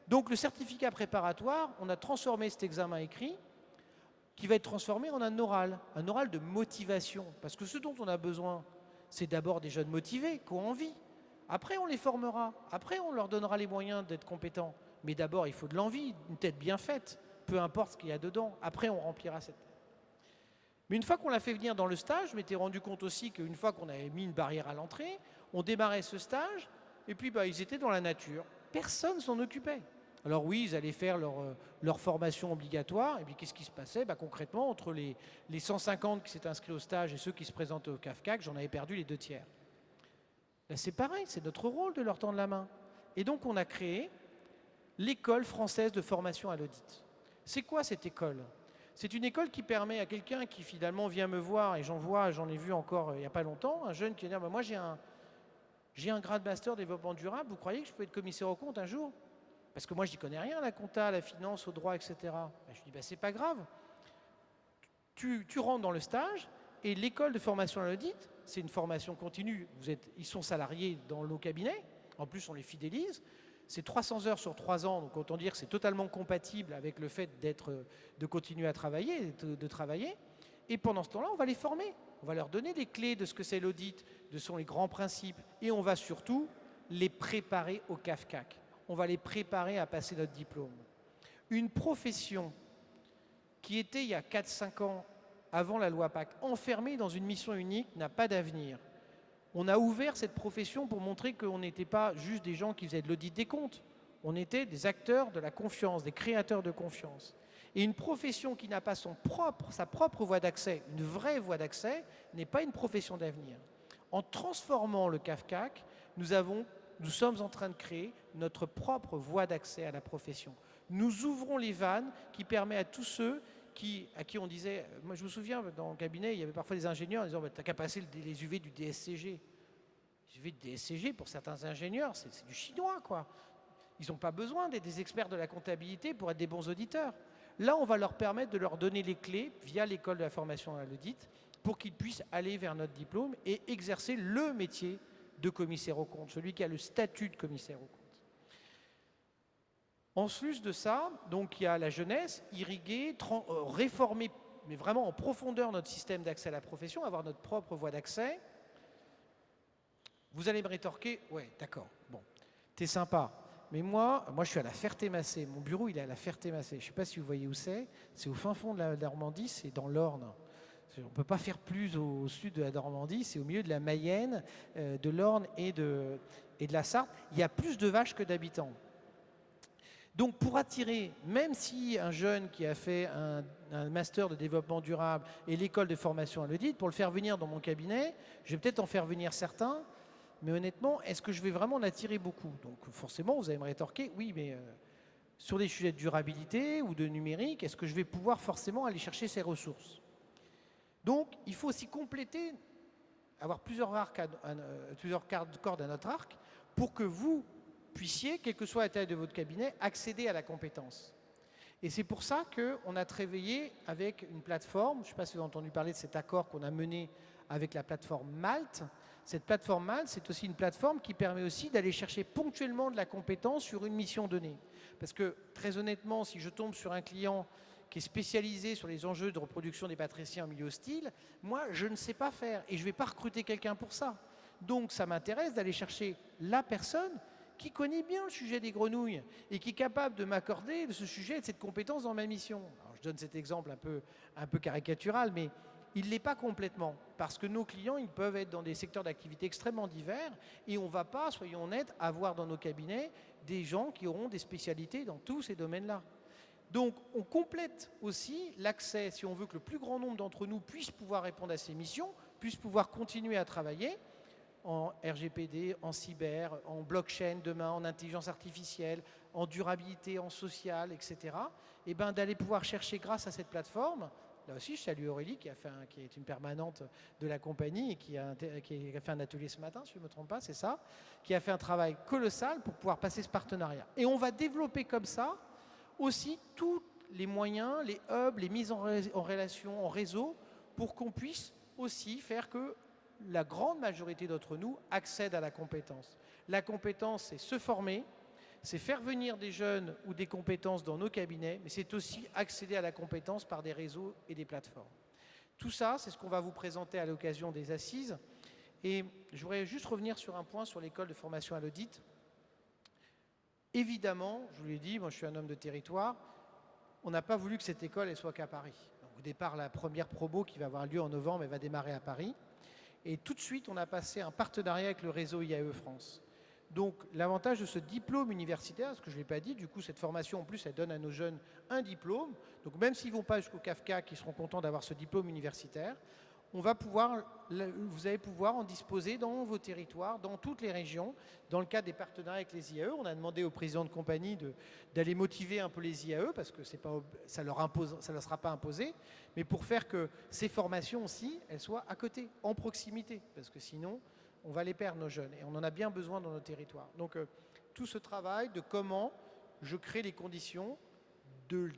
S4: Donc le certificat préparatoire, on a transformé cet examen écrit qui va être transformé en un oral de motivation. Parce que ce dont on a besoin, c'est d'abord des jeunes motivés, qui ont envie. Après, on les formera. Après, on leur donnera les moyens d'être compétents. Mais d'abord, il faut de l'envie, une tête bien faite. Peu importe ce qu'il y a dedans. Après, on remplira cette tête. Mais une fois qu'on l'a fait venir dans le stage, je m'étais rendu compte aussi qu'une fois qu'on avait mis une barrière à l'entrée, on démarrait ce stage, et puis ils étaient dans la nature. Personne s'en occupait. Alors oui, ils allaient faire leur formation obligatoire, et puis qu'est-ce qui se passait ? Concrètement, entre les 150 qui s'étaient inscrits au stage et ceux qui se présentaient au CAFCAC, j'en avais perdu les 2/3. Là, c'est pareil, c'est notre rôle de leur tendre la main. Et donc, on a créé l'École française de formation à l'audit. C'est quoi cette école ? C'est une école qui permet à quelqu'un qui finalement vient me voir, et j'en ai vu encore il n'y a pas longtemps, un jeune qui vient dire moi j'ai un grade master développement durable, vous croyez que je peux être commissaire aux comptes un jour ? Parce que moi je n'y connais rien à la compta, à la finance, au droit, etc. Je lui dis c'est pas grave. Tu rentres dans le stage et l'école de formation à l'audit, c'est une formation continue. Ils sont salariés dans nos cabinets, en plus on les fidélise. C'est 300 heures sur 3 ans, donc autant dire que c'est totalement compatible avec le fait de continuer à travailler, de travailler. Et pendant ce temps-là, on va les former. On va leur donner les clés de ce que c'est l'audit, de ce sont les grands principes. Et on va surtout les préparer au CAFCAC. On va les préparer à passer notre diplôme. Une profession qui était, il y a 4-5 ans, avant la loi Pacte, enfermée dans une mission unique, n'a pas d'avenir. On a ouvert cette profession pour montrer qu'on n'était pas juste des gens qui faisaient de l'audit des comptes. On était des acteurs de la confiance, des créateurs de confiance. Et une profession qui n'a pas sa propre voie d'accès, une vraie voie d'accès, n'est pas une profession d'avenir. En transformant le CAFCAC, nous sommes en train de créer notre propre voie d'accès à la profession. Nous ouvrons les vannes qui permettent à tous ceux à qui on disait, moi je me souviens dans le cabinet, il y avait parfois des ingénieurs en disant t'as qu'à passer les UV du DSCG. Les UV du DSCG, pour certains ingénieurs, c'est du chinois, quoi. Ils n'ont pas besoin d'être des experts de la comptabilité pour être des bons auditeurs. Là, on va leur permettre de leur donner les clés via l'école de la formation à l'audit pour qu'ils puissent aller vers notre diplôme et exercer le métier de commissaire aux comptes, celui qui a le statut de commissaire aux comptes. En plus de ça, donc il y a la jeunesse, irriguer, réformer, mais vraiment en profondeur notre système d'accès à la profession, avoir notre propre voie d'accès. Vous allez me rétorquer, ouais, d'accord, bon, t'es sympa. Mais moi, je suis à la Ferté-Massé. Mon bureau, il est à la Ferté-Massé. Je ne sais pas si vous voyez où c'est. C'est au fin fond de la Normandie, c'est dans l'Orne. On ne peut pas faire plus au sud de la Normandie, c'est au milieu de la Mayenne, de l'Orne et de la Sarthe. Il y a plus de vaches que d'habitants. Donc pour attirer, même si un jeune qui a fait un master de développement durable et l'école de formation à l'audit, pour le faire venir dans mon cabinet, je vais peut-être en faire venir certains, mais honnêtement, est-ce que je vais vraiment en attirer beaucoup? Donc forcément, vous allez me rétorquer, oui, mais sur des sujets de durabilité ou de numérique, est-ce que je vais pouvoir forcément aller chercher ces ressources? Donc il faut aussi compléter, avoir plusieurs cordes à notre arc pour que vous puissiez, quelle que soit la taille de votre cabinet, accéder à la compétence. Et c'est pour ça qu'on a travaillé avec une plateforme, je ne sais pas si vous avez entendu parler de cet accord qu'on a mené avec la plateforme Malte. Cette plateforme Malte, c'est aussi une plateforme qui permet aussi d'aller chercher ponctuellement de la compétence sur une mission donnée. Parce que très honnêtement, si je tombe sur un client qui est spécialisé sur les enjeux de reproduction des batraciens en milieu hostile, moi, je ne sais pas faire et je ne vais pas recruter quelqu'un pour ça. Donc, ça m'intéresse d'aller chercher la personne qui connaît bien le sujet des grenouilles et qui est capable de m'accorder ce sujet et de cette compétence dans ma mission. Alors, je donne cet exemple un peu caricatural, mais il ne l'est pas complètement, parce que nos clients, ils peuvent être dans des secteurs d'activité extrêmement divers et on ne va pas, soyons honnêtes, avoir dans nos cabinets des gens qui auront des spécialités dans tous ces domaines-là. Donc, on complète aussi l'accès, si on veut que le plus grand nombre d'entre nous puisse pouvoir répondre à ces missions, puisse pouvoir continuer à travailler en RGPD, en cyber, en blockchain demain, en intelligence artificielle, en durabilité, en social, etc. Et bien d'aller pouvoir chercher grâce à cette plateforme. Là aussi, je salue Aurélie qui est une permanente de la compagnie et qui a fait un atelier ce matin, si je ne me trompe pas, c'est ça, qui a fait un travail colossal pour pouvoir passer ce partenariat. Et on va développer comme ça aussi tous les moyens, les hubs, les mises en relation, en réseau, pour qu'on puisse aussi faire que la grande majorité d'entre nous accèdent à la compétence. La compétence, c'est se former, c'est faire venir des jeunes ou des compétences dans nos cabinets, mais c'est aussi accéder à la compétence par des réseaux et des plateformes. Tout ça, c'est ce qu'on va vous présenter à l'occasion des assises. Et je voudrais juste revenir sur un point sur l'école de formation à l'audit. Évidemment, je vous l'ai dit, moi je suis un homme de territoire, on n'a pas voulu que cette école elle soit qu'à Paris. Donc, au départ, la première promo qui va avoir lieu en novembre, elle va démarrer à Paris. Et tout de suite, on a passé un partenariat avec le réseau IAE France. Donc, l'avantage de ce diplôme universitaire, ce que je ne l'ai pas dit, du coup, cette formation, en plus, elle donne à nos jeunes un diplôme. Donc, même s'ils ne vont pas jusqu'au CAFCA, qui seront contents d'avoir ce diplôme universitaire, vous allez pouvoir en disposer dans vos territoires, dans toutes les régions, dans le cadre des partenariats avec les IAE. On a demandé aux présidents de compagnie d'aller motiver un peu les IAE, parce que ça ne leur sera pas imposé, mais pour faire que ces formations aussi, elles soient à côté, en proximité, parce que sinon, on va les perdre, nos jeunes, et on en a bien besoin dans nos territoires. Donc, tout ce travail de comment je crée les conditions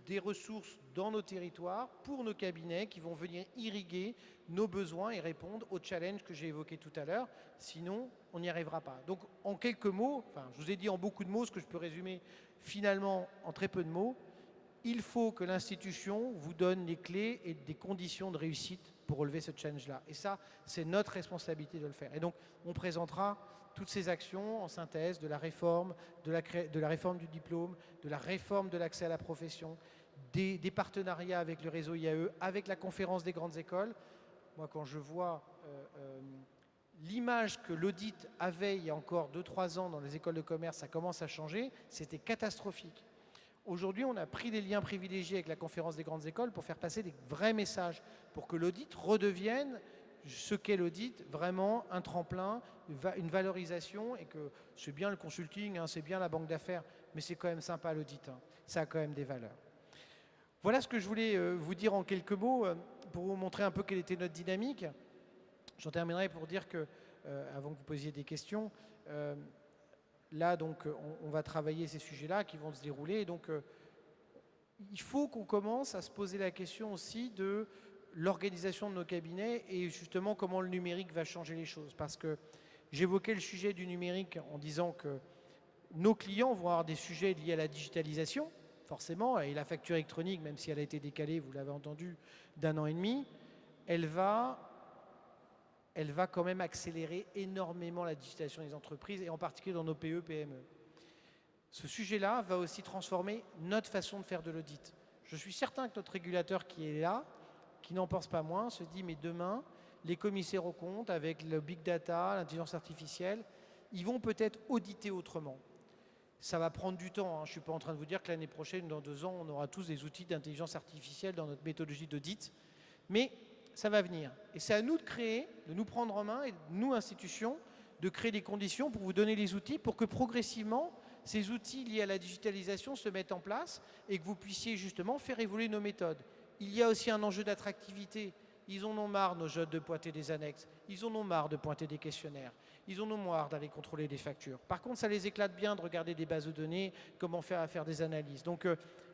S4: des ressources dans nos territoires pour nos cabinets qui vont venir irriguer nos besoins et répondre aux challenges que j'ai évoqués tout à l'heure. Sinon, on n'y arrivera pas. Donc, en quelques mots, je vous ai dit en beaucoup de mots ce que je peux résumer finalement en très peu de mots. Il faut que l'institution vous donne les clés et des conditions de réussite pour relever ce challenge-là. Et ça, c'est notre responsabilité de le faire. Et donc, on présentera toutes ces actions en synthèse de la réforme, de la réforme du diplôme, de la réforme de l'accès à la profession, des partenariats avec le réseau IAE, avec la conférence des grandes écoles. Moi, quand je vois l'image que l'audit avait il y a encore 2-3 ans dans les écoles de commerce, ça commence à changer, c'était catastrophique. Aujourd'hui, on a pris des liens privilégiés avec la conférence des grandes écoles pour faire passer des vrais messages, pour que l'audit redevienne ce qu'est l'audit, vraiment un tremplin, une valorisation, et que c'est bien le consulting, c'est bien la banque d'affaires, mais c'est quand même sympa l'audit, ça a quand même des valeurs. Voilà ce que je voulais vous dire en quelques mots, pour vous montrer un peu quelle était notre dynamique. J'en terminerai pour dire que, avant que vous posiez des questions, là donc on va travailler ces sujets-là qui vont se dérouler, et donc il faut qu'on commence à se poser la question aussi de l'organisation de nos cabinets et justement comment le numérique va changer les choses. Parce que j'évoquais le sujet du numérique en disant que nos clients vont avoir des sujets liés à la digitalisation, forcément, et la facture électronique, même si elle a été décalée, vous l'avez entendu, d'1 an et demi, elle va elle va quand même accélérer énormément la digitalisation des entreprises et en particulier dans nos PE, PME. Ce sujet-là va aussi transformer notre façon de faire de l'audit. Je suis certain que notre régulateur qui est là, qui n'en pense pas moins, se dit mais demain, les commissaires aux comptes avec le big data, l'intelligence artificielle, ils vont peut-être auditer autrement. Ça va prendre du temps. Je ne suis pas en train de vous dire que l'année prochaine, dans 2 ans, on aura tous des outils d'intelligence artificielle dans notre méthodologie d'audit. Mais ça va venir. Et c'est à nous de créer, de nous prendre en main, et nous, institutions, de créer les conditions pour vous donner les outils pour que progressivement, ces outils liés à la digitalisation se mettent en place et que vous puissiez justement faire évoluer nos méthodes. Il y a aussi un enjeu d'attractivité. Ils en ont marre, nos jeunes, de pointer des annexes. Ils en ont marre de pointer des questionnaires. Ils en ont marre d'aller contrôler des factures. Par contre, ça les éclate bien de regarder des bases de données, comment faire des analyses. Donc,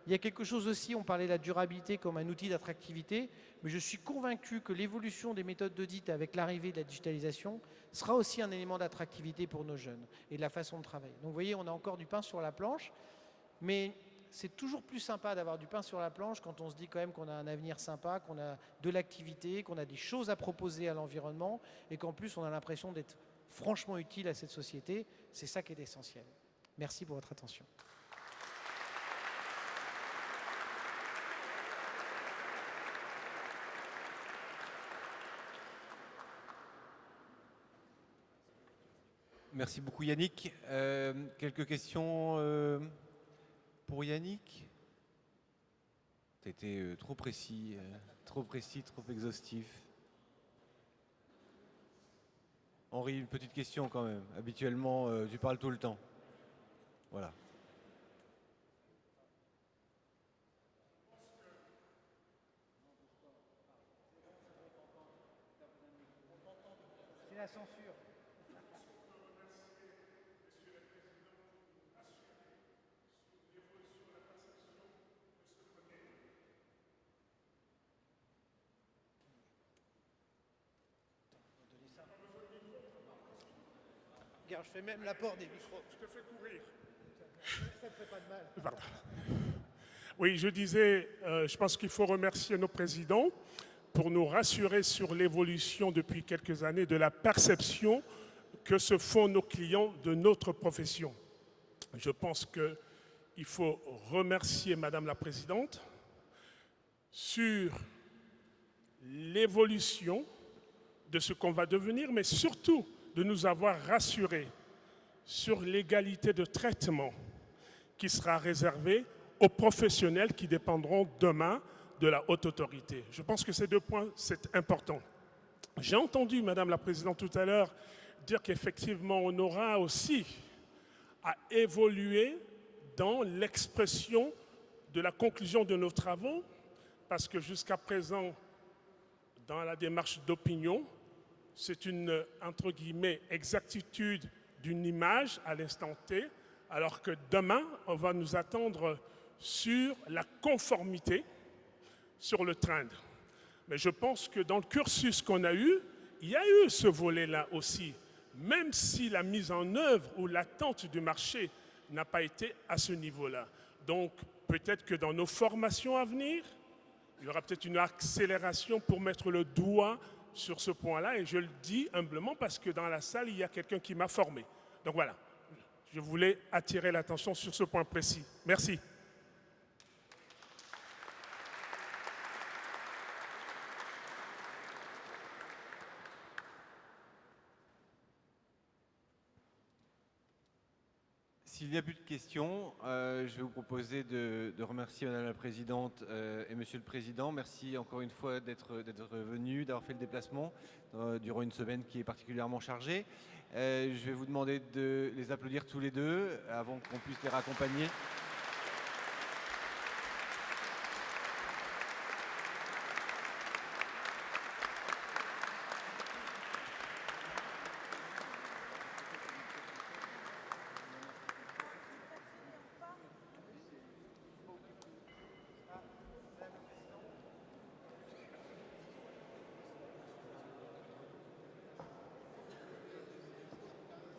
S4: il y a quelque chose aussi, on parlait de la durabilité comme un outil d'attractivité, mais je suis convaincu que l'évolution des méthodes d'audit avec l'arrivée de la digitalisation sera aussi un élément d'attractivité pour nos jeunes et de la façon de travailler. Donc, vous voyez, on a encore du pain sur la planche, mais c'est toujours plus sympa d'avoir du pain sur la planche quand on se dit quand même qu'on a un avenir sympa, qu'on a de l'activité, qu'on a des choses à proposer à l'environnement et qu'en plus on a l'impression d'être franchement utile à cette société. C'est ça qui est essentiel. Merci pour votre attention.
S1: Merci beaucoup Yannick. Quelques questions pour Yannick? Tu as été trop précis, trop exhaustif. Henri, une petite question quand même. Habituellement, tu parles tout le temps. Voilà.
S4: C'est la censure. Regarde, je fais même l'apport des micros.
S6: Je te fais courir.
S4: Ça ne fait pas de mal.
S6: Voilà. Oui, je disais, je pense qu'il faut remercier nos présidents pour nous rassurer sur l'évolution depuis quelques années de la perception que se font nos clients de notre profession. Je pense qu'il faut remercier Madame la Présidente sur l'évolution de ce qu'on va devenir, mais surtout de nous avoir rassurés sur l'égalité de traitement qui sera réservée aux professionnels qui dépendront demain de la haute autorité. Je pense que ces 2 points, c'est important. J'ai entendu Madame la Présidente tout à l'heure dire qu'effectivement on aura aussi à évoluer dans l'expression de la conclusion de nos travaux, parce que jusqu'à présent, dans la démarche d'opinion, c'est une, entre guillemets, exactitude d'une image à l'instant T, alors que demain, on va nous attendre sur la conformité, sur le trend. Mais je pense que dans le cursus qu'on a eu, il y a eu ce volet-là aussi, même si la mise en œuvre ou l'attente du marché n'a pas été à ce niveau-là. Donc, peut-être que dans nos formations à venir, il y aura peut-être une accélération pour mettre le doigt sur ce point-là, et je le dis humblement parce que dans la salle, il y a quelqu'un qui m'a formé. Donc voilà, je voulais attirer l'attention sur ce point précis. Merci.
S1: S'il n'y a plus de questions, je vais vous proposer de remercier Madame la Présidente et Monsieur le Président. Merci encore une fois d'être venus, d'avoir fait le déplacement durant une semaine qui est particulièrement chargée. Je vais vous demander de les applaudir tous les deux avant qu'on puisse les raccompagner.